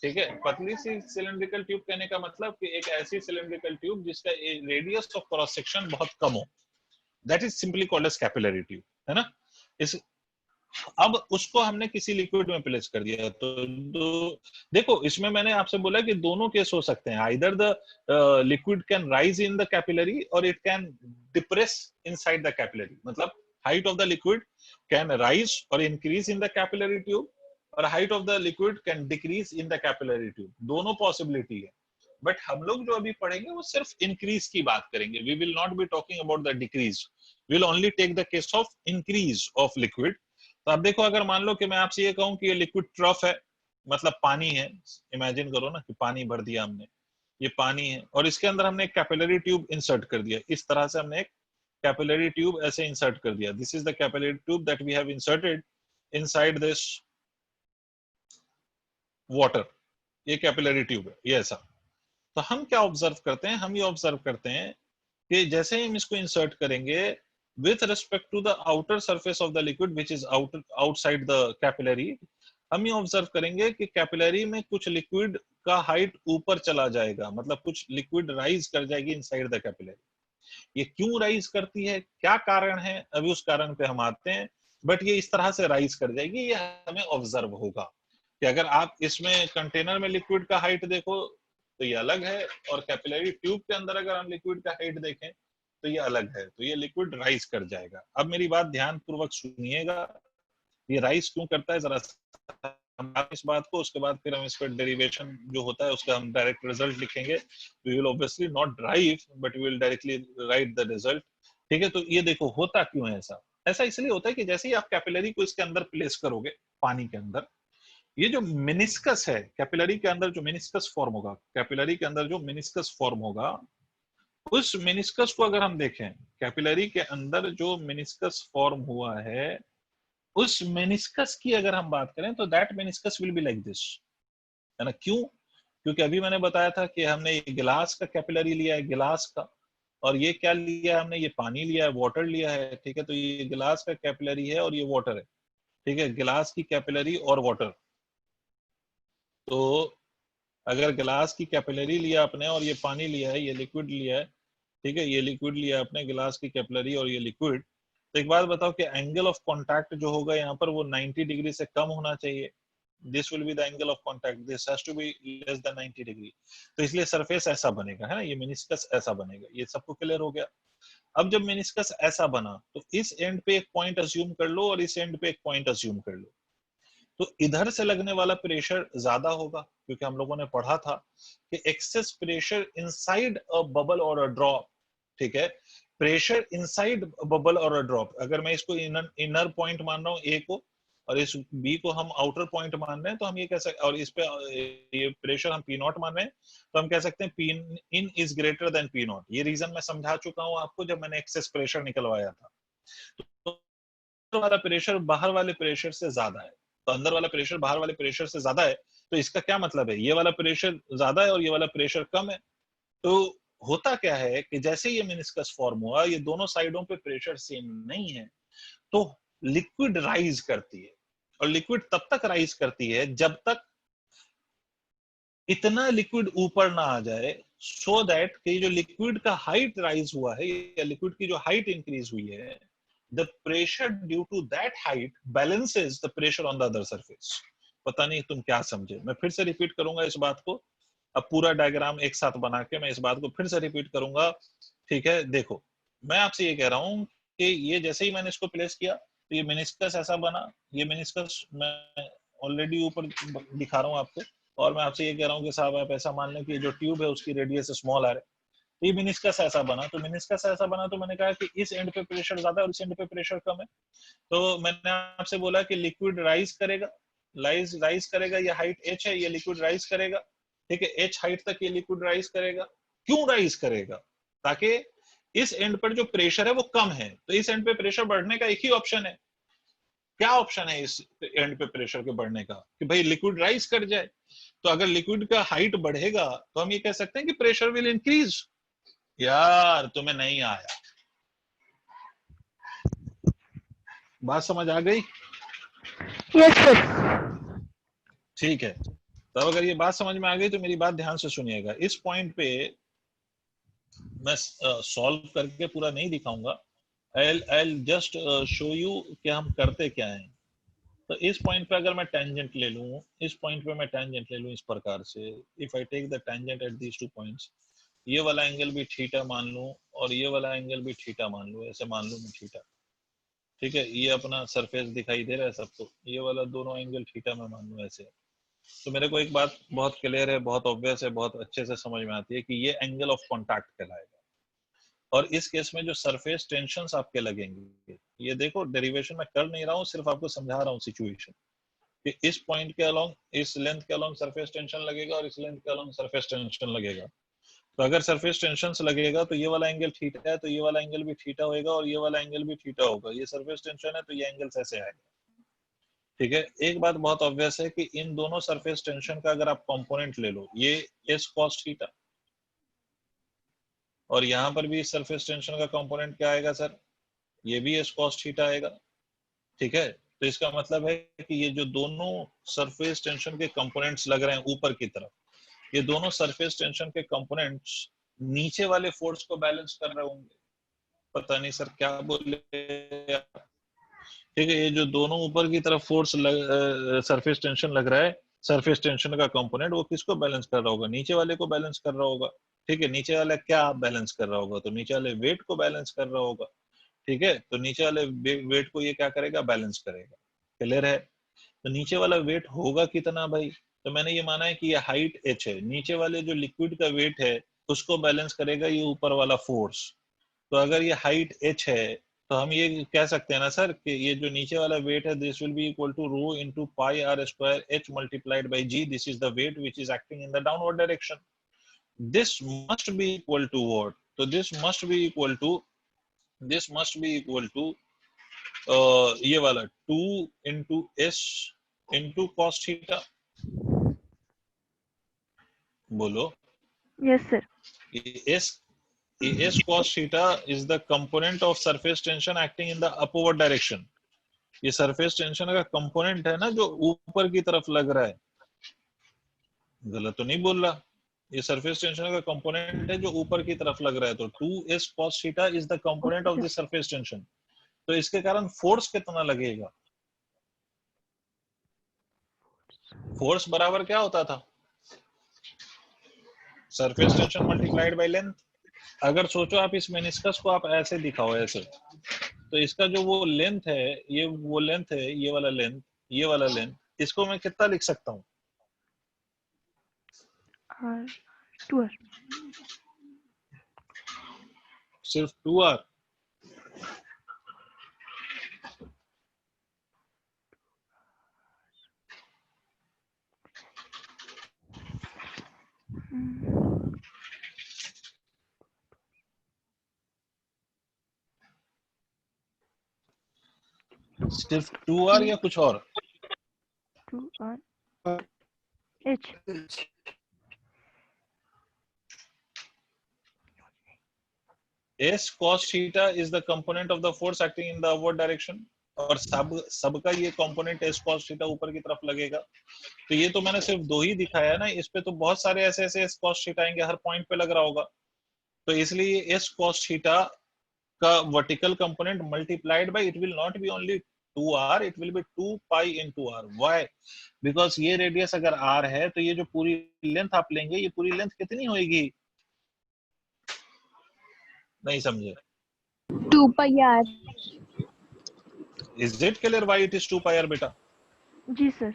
S1: ठीक है, पतली सी सिलेंड्रिकल ट्यूब कहने का मतलब कि एक ऐसी सिलेंड्रिकल ट्यूब जिसका रेडियस ऑफ क्रॉस सेक्शन बहुत कम हो, that is simply called as capillary tube, है ना। इस अब उसको हमने किसी लिक्विड में प्लेस कर दिया, तो देखो इसमें मैंने आपसे बोला कि दोनों केस हो सकते हैं, either the liquid can rise in the capillary और it can depress inside the capillary. मतलब height of the liquid can rise और increase in the capillary tube, और height of the liquid can decrease in the capillary tube. दोनों possibility है, but हम लोग जो अभी पढ़ेंगे वो सिर्फ इंक्रीज की बात करेंगे। We will not be talking about the decrease, we will only take the case of increase of liquid. तो अब देखो, अगर मान लो कि मैं आपसे ये कहूं कि ये लिक्विड ट्रफ है, मतलब पानी है, इमेजिन करो ना कि पानी भर दिया हमने, ये पानी है और इसके अंदर हमने एक कैपिलरी ट्यूब इंसर्ट कर दिया। इस तरह से हमने एक कैपिलरी ट्यूब ऐसे इंसर्ट कर दिया। This is the capillary tube that we have inserted inside this water. ये कैपिलरी ट्यूब है, ये ऐसा। तो हम क्या ऑब्जर्व करते हैं? हम ये ऑब्जर्व करते हैं कि जैसे ही हम इसको इंसर्ट करेंगे with respect to the outer surface of the liquid which is outside the capillary, हम ये ऑब्जर्व करेंगे कि कैपिलरी में कुछ लिक्विड का हाइट ऊपर चला जाएगा, मतलब कुछ लिक्विड राइज कर जाएगी इनसाइड द कैपिलरी। ये क्यों राइज करती है, क्या कारण है, अभी उस कारण पे हम आते हैं, बट ये इस तरह से राइज कर जाएगी, ये हमें ऑब्जर्व होगा। कि अगर आप इसमें कंटेनर में लिक्विड का हाइट देखो तो ये अलग है, और कैपिलरी ट्यूब के अंदर अगर हम लिक्विड का हाइट देखें तो ये अलग है, तो ये लिक्विड राइज कर जाएगा। अब मेरी बात ध्यान पूर्वक सुनिएगा, ये राइज क्यों करता है जरा हम इस बात को, उसके बाद फिर हम इस पर डेरिवेशन जो होता है उसका हम डायरेक्ट रिजल्ट लिखेंगे. We will obviously not derive but we will directly write the result. ठीक है, तो ये देखो होता क्यों है ऐसा. ऐसा इसलिए होता है कि जैसे ही आप कैपिलरी को इसके अंदर प्लेस करोगे पानी के अंदर, ये जो मेनिस्कस है कैपिलरी के अंदर, जो मेनिस्कस फॉर्म होगा, कैपिलरी के अंदर जो मेनिस्कस फॉर्म होगा, उस मेनिस्कस को अगर हम देखें, कैपिलरी के अंदर जो मेनिस्कस फॉर्म हुआ है, उस मेनिस्कस की अगर हम बात करें तो that meniscus will be like this, है ना. क्यों? क्योंकि अभी मैंने बताया था कि हमने ये गिलास का कैपिलरी लिया है, गिलास का, और ये क्या लिया है हमने, ये पानी लिया है, वाटर लिया है. ठीक है, तो ये गिलास का कैपिलरी है और ये वाटर है. ठीक है, गिलास की कैपिलरी और वाटर. तो अगर गिलास की कैपिलरी लिया आपने और ये पानी लिया है, ये लिक्विड लिया है, ठीक है, ये लिक्विड लिया आपने, गिलास की कैपिलरी और ये लिक्विड, तो एक बात बताओ कि एंगल ऑफ कांटेक्ट जो होगा यहाँ पर वो 90 डिग्री से कम होना चाहिए. This will be the angle of contact, this has to be less than 90 degree. तो इसलिए सरफेस ऐसा बनेगा, है ना, ये मेनिस्कस ऐसा बनेगा. ये सबको क्लियर हो गया. अब जब मेनिस्कस ऐसा बना तो इस एंड पे एक पॉइंट अज्यूम कर लो और इस एंड पे एक पॉइंट अज्यूम कर लो. तो इधर से लगने वाला प्रेशर ज्यादा होगा, क्योंकि हम लोगों ने पढ़ा था कि excess pressure inside a bubble और अ ड्रॉप. ठीक है, प्रेशर इनसाइड बबल और अ ड्रॉप, अगर मैं इसको इनर पॉइंट मान रहा हूँ ए को और इस बी को हम आउटर पॉइंट मान रहे हैं, तो हम ये कह सकते, और इस पे ये प्रेशर हम पी नॉट मान रहे हैं, तो हम कह सकते हैं P in is greater than P not. ये रीजन मैं समझा चुका हूँ आपको जब मैंने एक्सेस प्रेशर निकलवाया था. तो वाला प्रेशर बाहर वाले प्रेशर से ज्यादा है, तो अंदर वाला प्रेशर बाहर वाले प्रेशर से ज्यादा है, तो इसका क्या मतलब है, ये वाला प्रेशर ज्यादा है और ये वाला प्रेशर कम है. तो होता क्या है कि जैसे ये मेनिस्कस फॉर्म हुआ, ये दोनों साइडों पे प्रेशर सेम नहीं है, तो लिक्विड राइज करती है. और लिक्विड तब तक राइज करती है जब तक इतना लिक्विड ऊपर ना आ जाए, सो दैट कि जो लिक्विड का हाइट राइज हुआ है या लिक्विड की जो हाइट इंक्रीज हुई है, the pressure due to that height balances the pressure on the other surface. पता नहीं तुम क्या समझे, मैं फिर से रिपीट करूंगा इस बात को. अब पूरा डायग्राम एक साथ बना के मैं इस बात को फिर से रिपीट करूंगा. ठीक है, देखो मैं आपसे ये कह रहा हूं कि ये जैसे ही मैंने इसको प्लेस किया तो ये मेनिस्कस ऐसा बना. ये मेनिस्कस मैं ऑलरेडी ऊपर दिखा रहा हूं आपको, और मैं आपसे ये कह रहा हूं कि साहब आप ऐसा मान लें कि जो ट्यूब है उसकी रेडियस स्मॉल आर है. ये मेनिस्कस ऐसा बना, तो मेनिस्कस ऐसा बना तो मैंने कहा कि इस एंड पे प्रेशर ज्यादा है और इस एंड पे प्रेशर कम है. तो मैंने आपसे बोला कि लिक्विड राइज करेगा, राइज करेगा, ये हाइट h है, ये लिक्विड राइज करेगा. ठीक है, h हाइट तक ये लिक्विड राइज करेगा. क्यों राइज करेगा? ताकि इस एंड पर जो प्रेशर है वो कम है, तो इस एंड पे प्रेशर बढ़ने का एक ही ऑप्शन है. क्या ऑप्शन है इस एंड पे प्रेशर के बढ़ने का? कि भाई लिक्विड राइज कर जाए. तो अगर लिक्विड का हाइट बढ़ेगा तो हम ये कह सकते हैं कि प्रेशर विल इंक्रीज. यार तुम्हें नहीं आया, बात समझ आ गई?
S3: Yes, sir.
S1: ठीक है, तो अगर ये बात समझ में आ गई तो मेरी बात ध्यान से सुनिएगा. इस पॉइंट पे मैं सॉल्व करके पूरा नहीं दिखाऊंगा, I'll just शो यू कि हम करते क्या हैं. तो इस पॉइंट पे अगर मैं टेंजेंट ले लूं, इस पॉइंट पे मैं टेंजेंट ले लूं इस प्रकार से, if I take the tangent at these 2 points, ये वाला एंगल भी थीटा मान लूं और ये वाला एंगल भी थीटा मान लूं, ऐसे मान लूं मैं थीटा. ठीक है, ये अपना सरफेस दिखाई दे रहा है सबको, ये वाला दोनों एंगल थीटा में मान लूं ऐसे. तो मेरे को एक बात बहुत क्लियर है, बहुत ऑब्वियस है, बहुत अच्छे से समझ में आती है कि ये एंगल ऑफ कॉन्टैक्ट कहलाएगा. और इस केस में जो सरफेस टेंशंस आपके लगेंगे, ये देखो डेरिवेशन में कर नहीं रहा हूँ, सिर्फ आपको समझा रहा हूँ सिचुएशन कि इस पॉइंट के अलोंग, इस लेंथ के अलोंग सरफेस टेंशन लगेगा और इस लेंथ के अलोंग सरफेस टेंशन लगेगा. तो अगर सरफेस टेंशन लगेगा तो ये वाला एंगल थीटा है, तो ये वाला एंगल भी थीटा होगा और ये वाला एंगल भी थीटा होगा. ये सरफेस टेंशन है तो ये एंगल ऐसे आएगा. ठीक है, एक बात बहुत ऑब्वियस है कि इन दोनों सरफेस टेंशन का अगर आप कंपोनेंट ले लो, ये s cos थीटा, और यहाँ पर भी सरफेस टेंशन का कंपोनेंट क्या आएगा सर, ये भी s cos थीटा आएगा. ठीक है, तो इसका मतलब है कि ये जो दोनों सरफेस टेंशन के कंपोनेंट्स लग रहे हैं ऊपर की तरफ, ये दोनों सरफेस टेंशन के कंपोनेंट्स नीचे वाले फोर्स को बैलेंस कर रहे होंगे. पता नहीं सर क्या बोले. ठीक है, ये जो दोनों ऊपर की तरफ फोर्स सरफेस टेंशन लग रहा है, सरफेस टेंशन का कंपोनेंट वो किसको बैलेंस कर रहा होगा, नीचे वाले को बैलेंस कर रहा होगा. ठीक है, नीचे वाला क्या बैलेंस कर रहा होगा, तो नीचे वाले वेट को बैलेंस कर रहा होगा. ठीक है, तो नीचे वाले वेट को ये क्या करेगा, बैलेंस करेगा. क्लियर है? तो नीचे वाला वेट होगा कितना भाई? तो मैंने ये माना है कि ये हाइट h है, नीचे वाले जो लिक्विड का वेट है उसको बैलेंस करेगा ये ऊपर वाला फोर्स। तो अगर ये हाइट h है तो हम ये कह सकते हैं ना सर कि ये जो नीचे वाला वेट है this will be equal to rho into pi r square h multiplied by g, this is the weight which is acting in the downward direction. this must be equal to what? So this must be equal to ये वाला 2 into s into cos theta। बोलो।
S3: Yes, sir.
S1: s cos theta is the component of surface tension acting in the upward direction। ये surface tension का component है ना जो ऊपर की तरफ लग रहा है, गलत तो नहीं बोल रहा? ये सरफेस टेंशन का कंपोनेंट है जो ऊपर की तरफ लग रहा है। तो 2s cos theta is the component of the surface tension। तो इसके कारण फोर्स कितना लगेगा? फोर्स बराबर क्या होता था? Surface tension multiplied by length. अगर सोचो आप इस मेनिस्कस को आप ऐसे दिखाओ ऐसे, तो इसका जो वो लेंथ है, ये वो लेंथ है, ये वाला लेंथ, ये वाला लेंथ, इसको मैं कितना लिख सकता हूँ?
S3: 2r।
S1: सिर्फ 2r? सिर्फ 2r या कुछ और?
S3: 2r h।
S1: s cos theta is the component of the force acting in the upward direction, और सबका ये कंपोनेंट s cos theta ऊपर की तरफ लगेगा। तो ये तो मैंने सिर्फ दो ही दिखाया ना, इस पे तो बहुत सारे ऐसे ऐसे s cos theta आएंगे, हर पॉइंट पे लग रहा होगा। तो इसलिए s cos theta का vertical component multiplied by, it will not B only 2r, it will be 2 pi into r। Why? Because ये रेडियस अगर r है तो ये जो पूरी लेंथ आप लेंगे, ये पूरी लेंथ कितनी होगी? नहीं समझे?
S2: 2 pi r।
S1: Is it clear why it is 2 pi r बेटा?
S3: जी सर।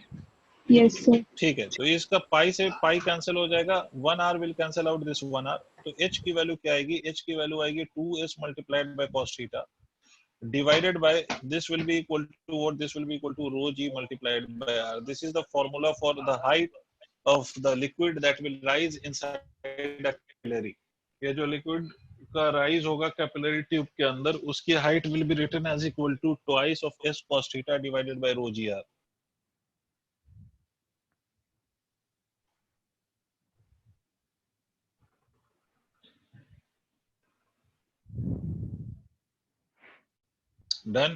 S2: Yes, sir.
S1: ठीक है, तो इसका पाई से पाई कैंसिल हो जाएगा, 1r will cancel out this 1r। तो h की वैल्यू क्या आएगी? h की वैल्यू आएगी 2s multiplied by cos theta divided by, this will be equal to what? This will be equal to rho g multiplied by r। This is the formula for the height of the liquid that will rise inside a capillary। ये जो liquid का rise होगा capillary tube के अंदर, उसकी height will be written as equal to twice of s cos theta divided by rho g r। Done?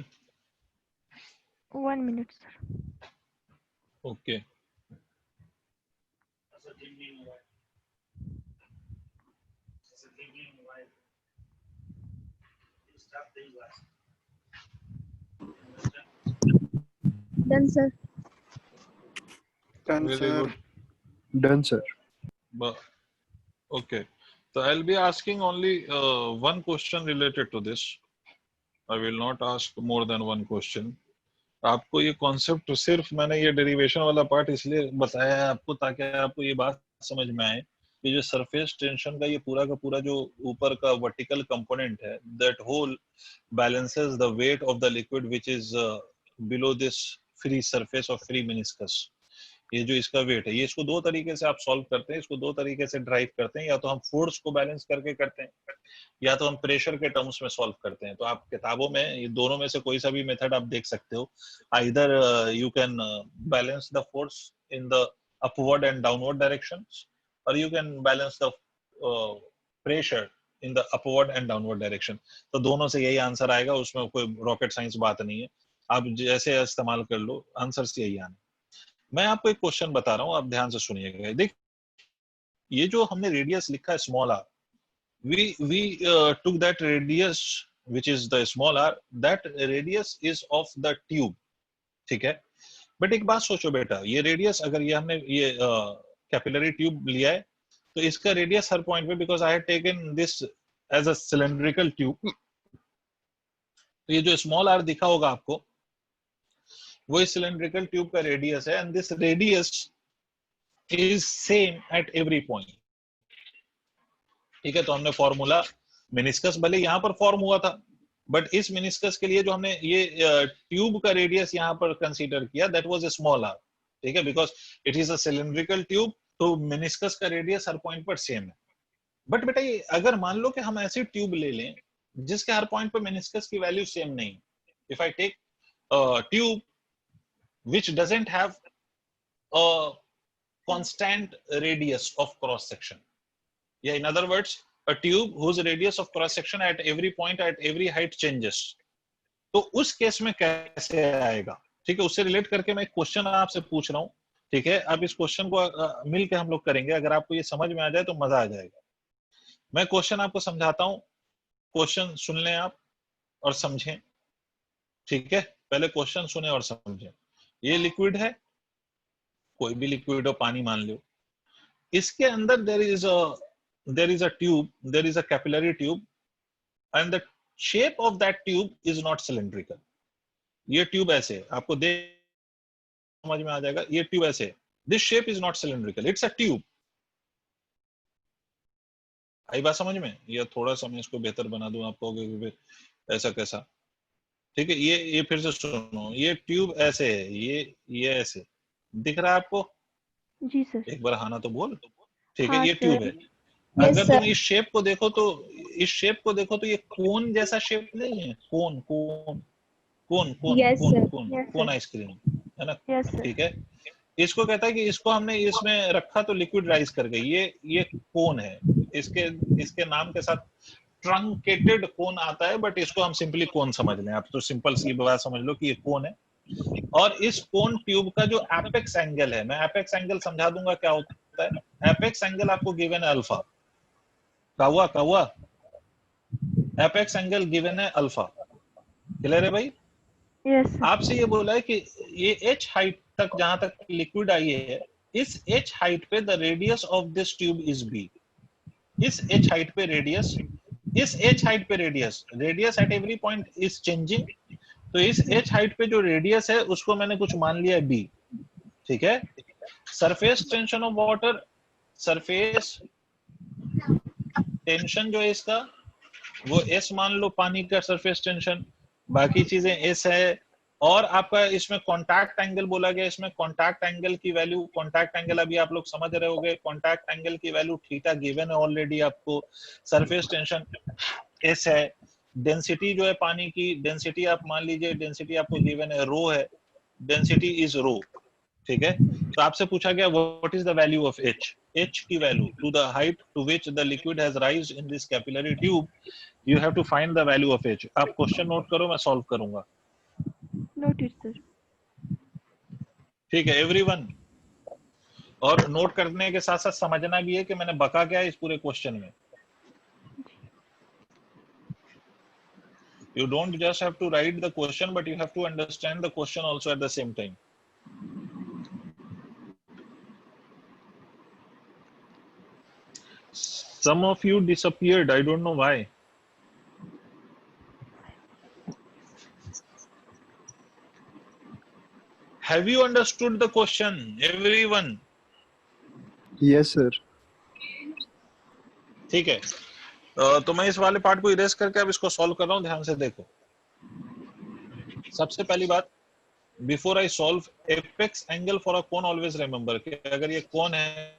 S3: 1 minute sir।
S1: Okay।
S2: Done, sir.
S4: Done,
S1: Very
S4: sir.
S1: good.
S4: Done, sir.
S1: Okay, so I'll be asking only one question related to this। I will not ask more than one question। आपको ये concept सिर्फ मैंने ये derivation वाला part इसलिए बताया है आपको ताकि आपको ये बात समझ में आए कि जो सरफेस टेंशन का ये पूरा का पूरा जो ऊपर का वर्टिकल कंपोनेंट है, that whole balances the weight of the liquid which is below this free surface of free meniscus. ये जो इसका वेट है, ये इसको दो तरीके से आप सॉल्व करते हैं, इसको दो तरीके से ड्राइव करते हैं। या तो हम फोर्स को बैलेंस करके करते हैं, या तो हम प्रेशर के टर्म्स में सॉल्व करते हैं। तो आप किताबों में ये दोनों में से कोई सा भी मेथड आप देख सकते हो। Either you can balance the force in the upward and downward directions, और you can balance the pressure in the upward and downward direction. तो दोनों से यही आंसर आएगा, उसमें कोई रॉकेट साइंस बात नहीं है। आप जैसे इस्तेमाल कर लो, आंसर से यही आना। मैं आपको एक क्वेश्चन बता रहा हूं, आप ध्यान से सुनिएगा। देख, ये जो हमने रेडियस लिखा है small r, we took that radius which is the small r, that radius is of the tube। ठीक है, बट एक बात सोचो बेटा, ये रेडियस अगर ये हमने ये कैपिलरी ट्यूब लिया है तो इसका रेडियस हर पॉइंट पे, because I have taken this as a cylindrical tube, तो ये जो स्मॉल r दिखा होगा आपको, वो इस सिलेंड्रिकल ट्यूब का रेडियस है, and this radius is same at every point. ठीक है, तो हमने फॉर्मूला मेनिस्कस भले यहाँ पर फॉर्म हुआ था, बट इस मेनिस्कस के लिए जो हमने ये ट्यूब का रेडियस यहाँ पर कंसीडर किया, that was a small r. ठीक है, because it is a cylindrical tube, तो मेनिस्कस का रेडियस हर पॉइंट पर सेम है। बट बेटा ये अगर मान लो कि हम ऐसी ट्यूब ले लें जिसके हर पॉइंट पर मेनिस्कस की वैल्यू सेम नहीं, if I take tube which doesn't have a constant radius of cross section, yeah, in other words a tube whose radius of cross section at every point at every height changes, तो उस case में कैसे आएगा? ठीक है, उससे relate करके मैं एक क्वेश्चन आपसे पूछ रहा हूं। ठीक है, अब इस क्वेश्चन को मिलकर हम लोग करेंगे, अगर आपको ये समझ में आ जाए तो मजा आ जाएगा। मैं क्वेश्चन आपको समझाता हूं, क्वेश्चन सुन लें आप और समझें। ठीक है, पहले क्वेश्चन सुने और समझें। ये लिक्विड है, कोई भी लिक्विड हो, पानी मान लो, इसके अंदर there is a tube, there is a capillary tube, and the shape of that tube is not cylindrical. ये ट्यूब ऐसे आपको देख समझ में आ जाएगा, ये ट्यूब ऐसे, this shape is not cylindrical, it's a tube. आई बात समझ में? ये थोड़ा सा मैं इसको बेहतर बना दूं, आप कहोगे ऐसा कैसा? ठीक है, ये फिर से सुनो, ये ट्यूब ऐसे है, ये ऐसे दिख रहा है आपको?
S3: जी सर।
S1: एक बार हाँ ना तो बोल। ठीक है,
S3: हाँ
S1: ये
S3: सर।
S1: ट्यूब है। अगर तुम इस शेप को देखो तो, इस शेप को देखो तो ये कोन जैसा शेप नहीं है? कोन कोन कोन कोन
S2: Yes,
S1: कोन
S2: sir.
S1: कोन
S3: Yes,
S1: कोन
S3: sir.
S1: आइसक्रीम, है ना?
S3: Yes, sir.
S1: ठीक है, इसको कहता है कि इसको हमने इसमें रखा तो लिक्विड राइज कर गई, ये कोन है, इसके इसके नाम के साथ ट्रंकेटेड कोन आता है, बट इसको हम सिंपली कोन समझ लें। आप तो सिंपल सी बात समझ लो कि ये कोन है, और इस कोन ट्यूब का जो एपेक्स एंगल है, मैं एपेक्स एंगल समझा दूंगा क्या होता है। एपेक्स एंगल आपको गिवन है अल्फा, का हुआ एपेक्स एंगल गिवन है अल्फा। क्लियर है भाई?
S3: Yes, sir.
S1: आपसे ये बोला है कि ये एच हाइट तक, जहां तक लिक्विड आई है, इस एच हाइट पे the radius of this tube is b. इस एच हाइट पे रेडियस, इस एच हाइट पे radius at every point is changing, तो इस एच हाइट पे जो रेडियस है उसको मैंने कुछ मान लिया है बी। ठीक है, surface tension of water, surface tension जो है इसका वो एस मान लो, पानी का सरफेस टेंशन, बाकी चीजें एस है। और आपका इसमें कॉन्टैक्ट एंगल बोला गया, इसमें कॉन्टैक्ट एंगल की वैल्यू, कॉन्टैक्ट एंगल अभी आप लोग समझ रहे होंगे, कॉन्टैक्ट एंगल की वैल्यू थीटा गिवन है ऑलरेडी आपको, सरफेस टेंशन एस है, डेंसिटी जो है पानी की, डेंसिटी आप मान लीजिए, डेंसिटी आपको गिवन है रो है, डेंसिटी इज रो। ठीक है, तो आपसे पूछा गया what is the value of H, H की value to the height to which the liquid has rise in this capillary tube, you have to find the value of H. आप question note करो, मैं solve करूंगा।
S3: Noted, sir.
S1: ठीक है everyone, और note करने के साथ साथ समझना भी है कि मैंने बका क्या है इस पूरे क्वेश्चन में। You don't just have to write the question, but you have to understand the question also at the same time. Some of you disappeared, I don't know why. Have you understood the question, everyone?
S4: Yes, sir.
S1: ठीक है, तो मैं इस वाले part को erase करके अब इसको सॉल्व कर रहा हूं, ध्यान से देखो। सबसे पहली बात, before I solve apex angle for a cone, always remember कि अगर ये कोन है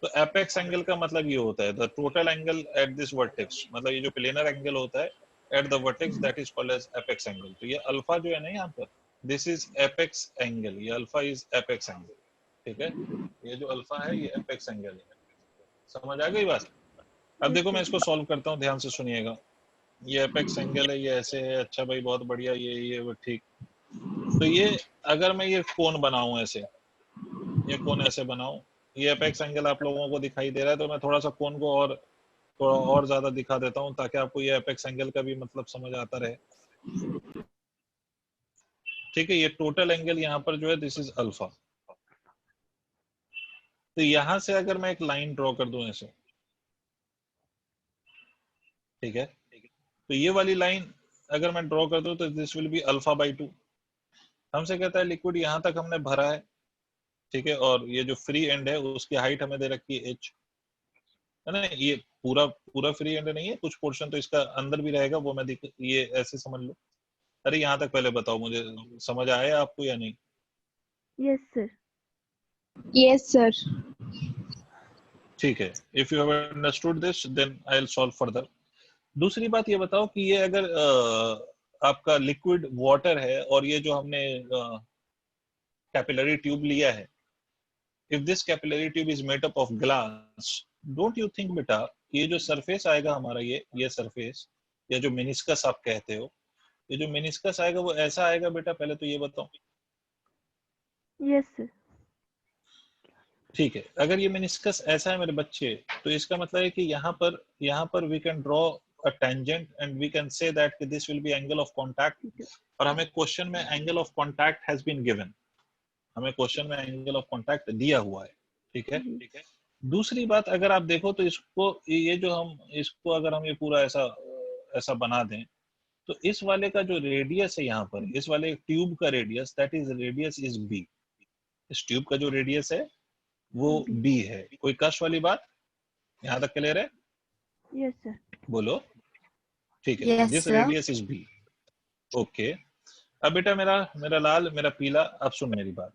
S1: तो एपेक्स एंगल का मतलब ये होता है the total angle at this vertex, मतलब ये जो प्लेनर एंगल होता है at the vertex, that is called as apex angle. तो ये अल्फा जो है ना यहाँ पर, दिस इज एपेक्स एंगल, ये अल्फा इज एपेक्स एंगल। ठीक है, ये जो अल्फा है ये एपेक्स एंगल है। समझ आ गई बात? अब देखो मैं इसको सॉल्व करता हूँ, ध्यान से सुनिएगा। ये एपेक्स एंगल है, ये ऐसे है, अच्छा भाई बहुत बढ़िया, ये वो ठीक। तो ये अगर मैं ये कोन बनाऊं ऐसे, ये कोन ऐसे बनाऊं, ये एपेक्स एंगल आप लोगों को दिखाई दे रहा है, तो मैं थोड़ा सा कोन को और थोड़ा और ज्यादा दिखा देता हूं ताकि आपको ये एपेक्स एंगल का भी मतलब समझ आता रहे। ठीक है, ये टोटल एंगल यहाँ पर जो है दिस इज अल्फा। तो यहां से अगर मैं एक लाइन ड्रॉ कर दूं ऐसे, ठीक है, तो ये वाली लाइन अगर मैं ड्रॉ कर दूं तो this will be alpha by 2। हमसे कहता है लिक्विड यहाँ तक हमने भरा है, ठीक है, और ये जो फ्री एंड है उसकी हाइट हमें दे रखी है h, है ना। ये पूरा पूरा फ्री एंड नहीं है, कुछ पोर्शन तो इसका अंदर भी रहेगा, वो मैं ये ऐसे समझ लो। अरे यहाँ तक पहले बताओ मुझे, समझ आया आपको या नहीं?
S3: Yes, sir.
S2: Yes, sir.
S1: ठीक है, if you have understood this then I will solve further. दूसरी बात ये बताओ कि ये अगर आपका लिक्विड वाटर है और ये जो हमने कैपिलरी ट्यूब लिया है, if this capillary tube is made up of glass, don't you think बेटा ये जो सरफेस आएगा हमारा, ये सरफेस या जो मेनिस्कस आप कहते हो, ये जो मेनिस्कस आएगा वो ऐसा आएगा बेटा? पहले तो ये बताओ।
S3: Yes, sir.
S1: ठीक है, अगर ये मेनिस्कस ऐसा है मेरे बच्चे, तो इसका मतलब है कि यहाँ पर we can draw a tangent and we can say that this will be angle of contact, और हमें क्वेश्चन में angle of contact has been given, हमें क्वेश्चन में एंगल ऑफ कांटेक्ट दिया हुआ है, ठीक है। दूसरी बात अगर आप देखो तो इसको, ये जो हम इसको अगर हम ये पूरा ऐसा बना दें, तो इस वाले का जो रेडियस है यहाँ पर, इस वाले ट्यूब का radius, that is radius is b. इस ट्यूब का जो रेडियस है वो बी है। कोई कष्ट वाली बात? यहाँ तक क्लियर है?
S3: Yes, sir.
S1: बोलो। ठीक है,
S2: Yes,
S1: this
S2: sir.
S1: Radius is b. Okay, अब बेटा मेरा लाल, मेरा पीला, अब सुन मेरी बात।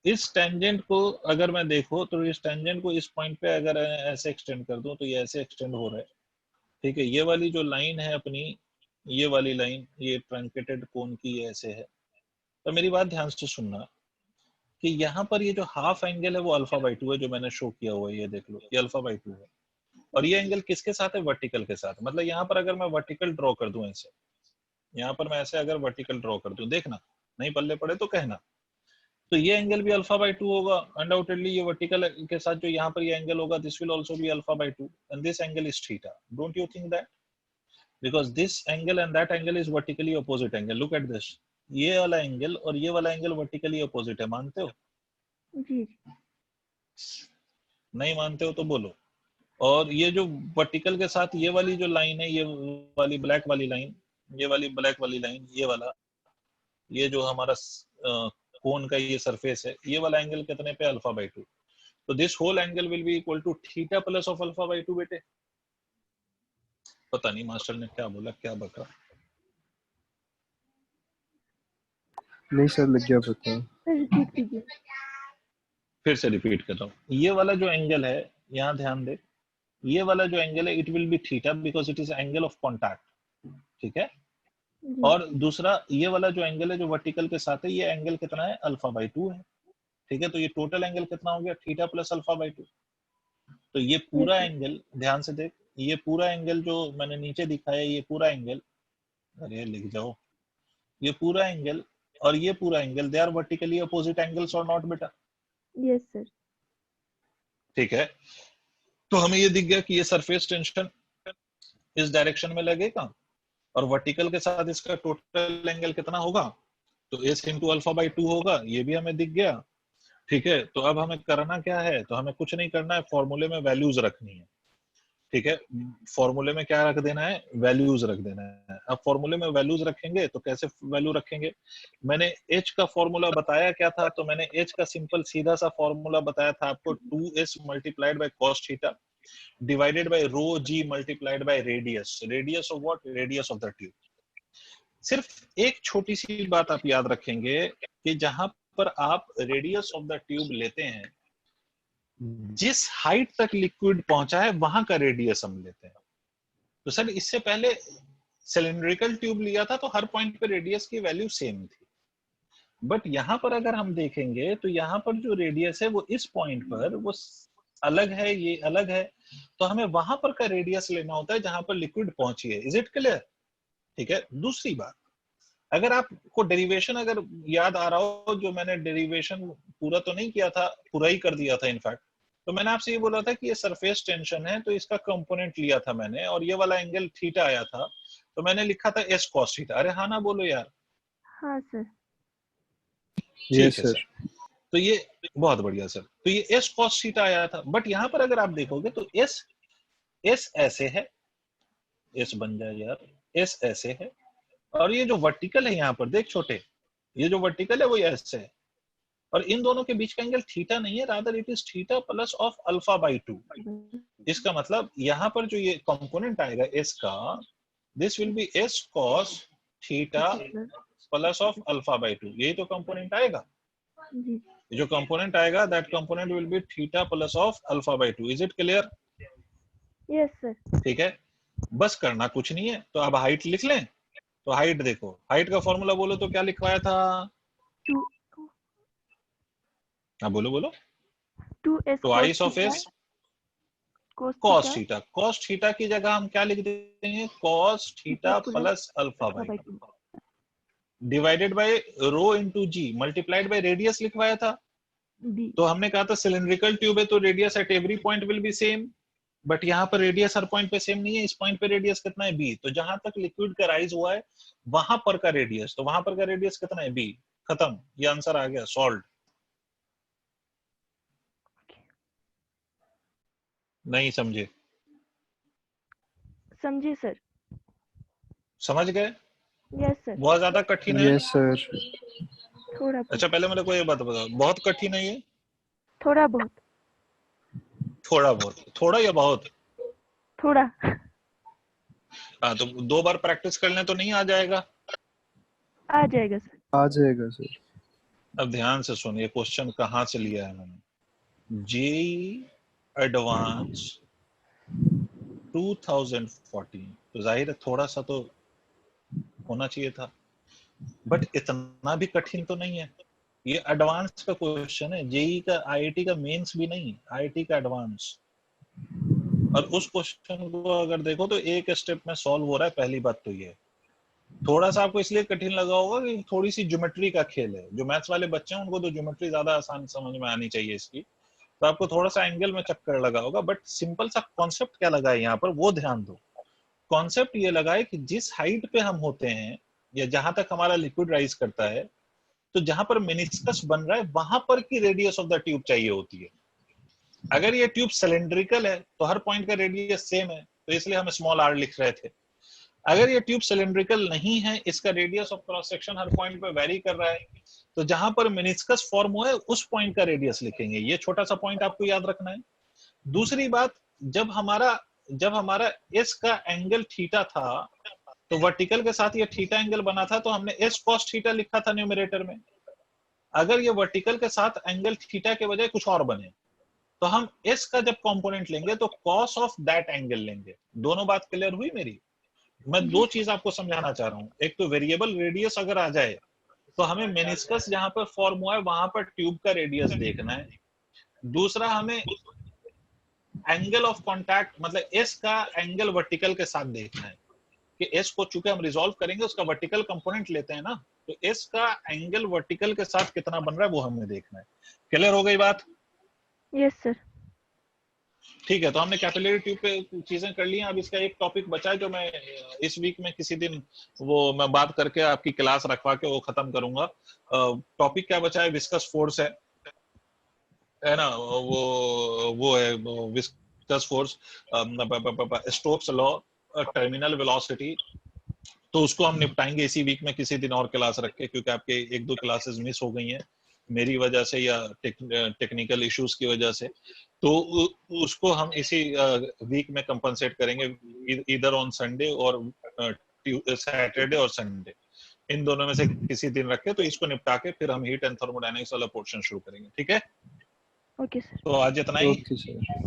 S1: इस टेंजेंट को अगर मैं देखो तो इस टेंजेंट को इस पॉइंट पे अगर ऐसे एक्सटेंड कर दूं तो ये ऐसे एक्सटेंड हो रहा है, ठीक है। ये वाली जो लाइन है अपनी, ये वाली लाइन, ये ट्रंकेटेड कोन की ये ऐसे है। तो मेरी बात ध्यान से सुनना कि यहाँ पर ये जो हाफ एंगल है वो अल्फा बाई 2 है, जो मैंने शो किया हुआ है, ये देख लो, ये अल्फा बाई 2 है। और ये एंगल किसके साथ है? वर्टिकल के साथ। मतलब यहाँ पर अगर मैं वर्टिकल ड्रॉ कर दूं ऐसे, यहाँ पर मैं ऐसे अगर वर्टिकल ड्रॉ कर दूं, देखना, नहीं पल्ले पड़े तो कहना, तो ये एंगल भी अल्फा बाई 2 होगा अनडाउटेडली। ये वर्टिकल के साथ जो यहाँ पर ये एंगल होगा, this will also be alpha by 2 and this angle is theta. Don't you think that? Because this angle and that angle is vertically opposite angle. Look at this, ये वाला एंगल और ये वाला एंगल वर्टिकली अपोजिट है, मानते हो?
S3: जी।
S1: नहीं मानते हो तो बोलो। और ये जो वर्टिकल के साथ ये वाली जो लाइन है, ये वाली ब्लैक वाली लाइन, ये वाली ब्लैक वाली लाइन, ये वाला, ये जो हमारा कोन का ये सरफेस है, ये वाला एंगल कितने पे? Alpha by 2। तो this whole angle will be equal to theta plus of alpha by 2 बेटे। पता नहीं मास्टर ने क्या बोला, क्या बका।
S4: नहीं सर, लग गया पता।
S3: रिपीट कीजिए।
S1: फिर से रिपीट कर रहा हूँ, ये वाला जो एंगल है, यहाँ ध्यान दे, ये वाला जो एंगल है, it will be theta because it is angle of contact, ठीक है। और दूसरा ये वाला जो एंगल है जो वर्टिकल के साथ है, ये एंगल कितना है? अल्फा बाई 2 है, ठीक है। तो ये टोटल एंगल कितना हो गया? Theta plus alpha by 2। तो ये पूरा एंगल, ध्यान से देख, ये पूरा एंगल जो मैंने नीचे दिखाया, ये पूरा एंगल, अरे लिख जाओ, ये पूरा एंगल और ये पूरा angle, they are vertically opposite angles और नॉट बेटा?
S3: Yes sir.
S1: ठीक है, तो हमें ये दिख गया कि ये सरफेस टेंशन इस डायरेक्शन में लगेगा और वर्टिकल के साथ इसका टोटल एंगल कितना होगा? तो एस इंटू अल्फा बाई 2 होगा, ये भी हमें दिख गया, ठीक है। तो अब हमें करना क्या है? तो हमें कुछ नहीं करना है, फॉर्मूले में वैल्यूज रखनी है, ठीक है। फॉर्मूले में क्या रख देना है? वैल्यूज रख देना है। अब फॉर्मूले में वैल्यूज रखेंगे तो कैसे वैल्यू रखेंगे? मैंने h का फॉर्मूला बताया क्या था? तो मैंने h का सिंपल सीधा सा फॉर्मूला बताया था आपको, 2s multiplied by cos theta divided by rho g multiplied by radius. Radius of what? Radius of the tube. सिर्फ एक छोटी सी बात आप याद रखेंगे कि जहां पर आप रेडियस ऑफ द ट्यूब लेते हैं, जिस हाइट तक लिक्विड पहुंचा है वहां का रेडियस हम लेते हैं। तो सर इससे पहले सिलिंड्रिकल ट्यूब लिया था तो हर पॉइंट पे रेडियस की वैल्यू सेम थी, बट यहां पर अगर हम देखेंगे तो यहां पर जो रेडियस है वो इस पॉइंट पर वो अलग है, ये अलग है, तो हमें वहां पर का रेडियस लेना होता है जहां पर लिक्विड पहुंची है। Is it clear? ठीक है। दूसरी बात, अगर आपको डेरिवेशन अगर याद आ रहा हो, जो मैंने डेरिवेशन पूरा तो नहीं किया था, पूरा ही कर दिया था इनफैक्ट, तो मैंने आपसे ये बोला था कि ये सरफेस टेंशन है तो इसका कंपोनेंट लिया था मैंने और ये वाला एंगल थीटा आया था तो मैंने लिखा था s cos थीटा। अरे हाँ ना बोलो यार।
S3: हाँ सर।
S1: Yes sir. तो ये बहुत बढ़िया सर, तो ये s cos थीटा आया था, बट यहाँ पर अगर आप देखोगे तो s ऐसे है, s बन जाए यार, s ऐसे है और ये जो वर्टिकल है यहाँ पर देख छोटे, ये जो वर्टिकल है वो एस है, और इन दोनों के बीच का एंगल थीटा नहीं है, rather it is theta plus of alpha by 2। इसका मतलब यहाँ पर जो ये कंपोनेंट आएगा एस का, this will B S cos theta plus of alpha by 2, यही तो कंपोनेंट आएगा।
S3: जी
S1: जो कंपोनेंट आएगा that component will be theta plus of alpha by 2। Is it clear?
S3: Yes sir.
S1: ठीक है, बस करना कुछ नहीं है। तो अब हाइट लिख लें। तो हाइट देखो, हाइट का फॉर्मूला बोलो तो क्या लिखवाया था?
S3: 2
S1: हाँ बोलो बोलो।
S3: 2s
S1: twice of s
S3: cos
S1: cos
S3: theta
S1: theta. Cos theta की जगह हम क्या लिख देंगे? Cos theta plus alpha
S3: alpha
S1: by
S3: by 2
S1: divided by rho into g multiplied by radius लिखवाया था।
S3: d।
S1: तो हमने कहा था सिलिंड्रिकल ट्यूब है तो radius at every point will be same, but यहाँ पर रेडियस हर पॉइंट पे सेम नहीं है। इस पॉइंट पे रेडियस कितना है? बी। तो जहां तक लिक्विड का राइज हुआ है वहां पर का रेडियस, तो वहां पर का रेडियस कितना है? बी। खत्म, ये आंसर आ गया, सॉल्व। नहीं समझे?
S3: समझे सर।
S1: समझ गए?
S3: Yes sir.
S1: बहुत ज्यादा कठिन है?
S4: Yes sir.
S3: थोड़ा बहुत।
S1: अच्छा पहले मेरे को ये बात बताओ, बहुत कठिन है ये?
S3: थोड़ा बहुत।
S1: थोड़ा बहुत? थोड़ा या बहुत?
S3: थोड़ा।
S1: हाँ तो 2 बार प्रैक्टिस कर लें तो नहीं आ जाएगा?
S3: आ जाएगा सर।
S4: आ जाएगा सर।
S1: अब ध्यान से सुनिए क्वेश्चन कहाँ से लिया है मैंने। जेईई एडवांस 2014, तो जाहिर है थोड़ा सा तो होना चाहिए था, बट इतना भी कठिन तो नहीं है। ये एडवांस का क्वेश्चन है, जेईई का, आईआईटी का मेंस भी नहीं, आईआईटी का एडवांस। और उस क्वेश्चन को अगर देखो तो एक स्टेप में सॉल्व हो रहा है। पहली बात तो ये थोड़ा सा आपको इसलिए कठिन लगा होगा कि थोड़ी सी ज्योमेट्री का खेल है। जो मैथ्स वाले बच्चे हैं उनको तो ज्योमेट्री ज्यादा आसान समझ में आनी चाहिए इसकी, तो आपको थोड़ा सा एंगल में चक्कर लगा होगा, बट सिंपल सा कॉन्सेप्ट क्या लगा है यहाँ पर वो ध्यान दो। कॉन्सेप्ट ये लगा है कि जिस हाइट पे हम होते हैं या जहां तक हमारा लिक्विड राइज करता है, तो जहां पर मेनिस्कस बन रहा है वहां पर की रेडियस ऑफ द ट्यूब चाहिए होती है। अगर ये ट्यूब सिलेंड्रिकल है तो हर पॉइंट का रेडियस सेम है, तो इसलिए हम स्मॉल आर लिख रहे थे। अगर ये ट्यूब सिलेंड्रिकल नहीं है, इसका radius of cross section her point पे वेरी कर रहा है, तो जहां पर मेनिस्कस फॉर्म हुआ है उस पॉइंट का रेडियस लिखेंगे। ये छोटा सा पॉइंट आपको याद रखना है। दूसरी बात, जब हमारा एस का एंगल थीटा था तो वर्टिकल के साथ ये थीटा एंगल बना था, तो हमने एस कॉस थीटा लिखा था न्यूमरेटर में। अगर ये वर्टिकल के साथ एंगल थीटा के बजाय कुछ और बने तो हम एस का जब कंपोनेंट लेंगे तो कॉस ऑफ दैट एंगल लेंगे। दोनों बात क्लियर हुई मेरी? मैं 2 चीज आपको समझाना चाह रहा हूं। एक तो वेरिएबल रेडियस अगर आ जाए तो हमें मेनिस्कस जहां पर फॉर्म हुआ है वहां पर ट्यूब का रेडियस देखना है। दूसरा, हमें एंगल ऑफ कांटेक्ट मतलब एस का एंगल वर्टिकल के साथ देखना है कि एस को चूंकि हम रिजॉल्व करेंगे उसका वर्टिकल कंपोनेंट लेते हैं ना, तो एस का एंगल वर्टिकल के साथ कितना बन रहा है वो हमें देखना है। क्लियर हो गई बात?
S3: Yes sir.
S1: ठीक है, तो हमने कैपिलरी ट्यूब पे चीजें कर ली हैं। अब इसका एक टॉपिक बचा है जो मैं इस वीक में किसी दिन वो मैं बात करके आपकी क्लास रखवा के वो खत्म करूंगा। टॉपिक क्या बचा है? विस्कस फोर्स है ना? वो है viscous force, Stokes law, terminal velocity. तो उसको हम निपटाएंगे इसी वीक में किसी दिन और क्लास रख के, क्योंकि आपके 1-2 क्लासेस मिस हो गई हैं मेरी वजह से या टेक्निकल इश्यूज की वजह से। तो उसको हम इसी वीक में कंपनसेट करेंगे, इधर ऑन संडे और सैटरडे और संडे, इन दोनों में से किसी दिन रख के तो इसको निपटा के फिर हम हीट एंड थर्मोडायनेमिक्स वाला पोर्शन शुरू करेंगे। ठीक है,
S3: ओके सर।
S1: तो आज इतना ही।
S4: Okay sir.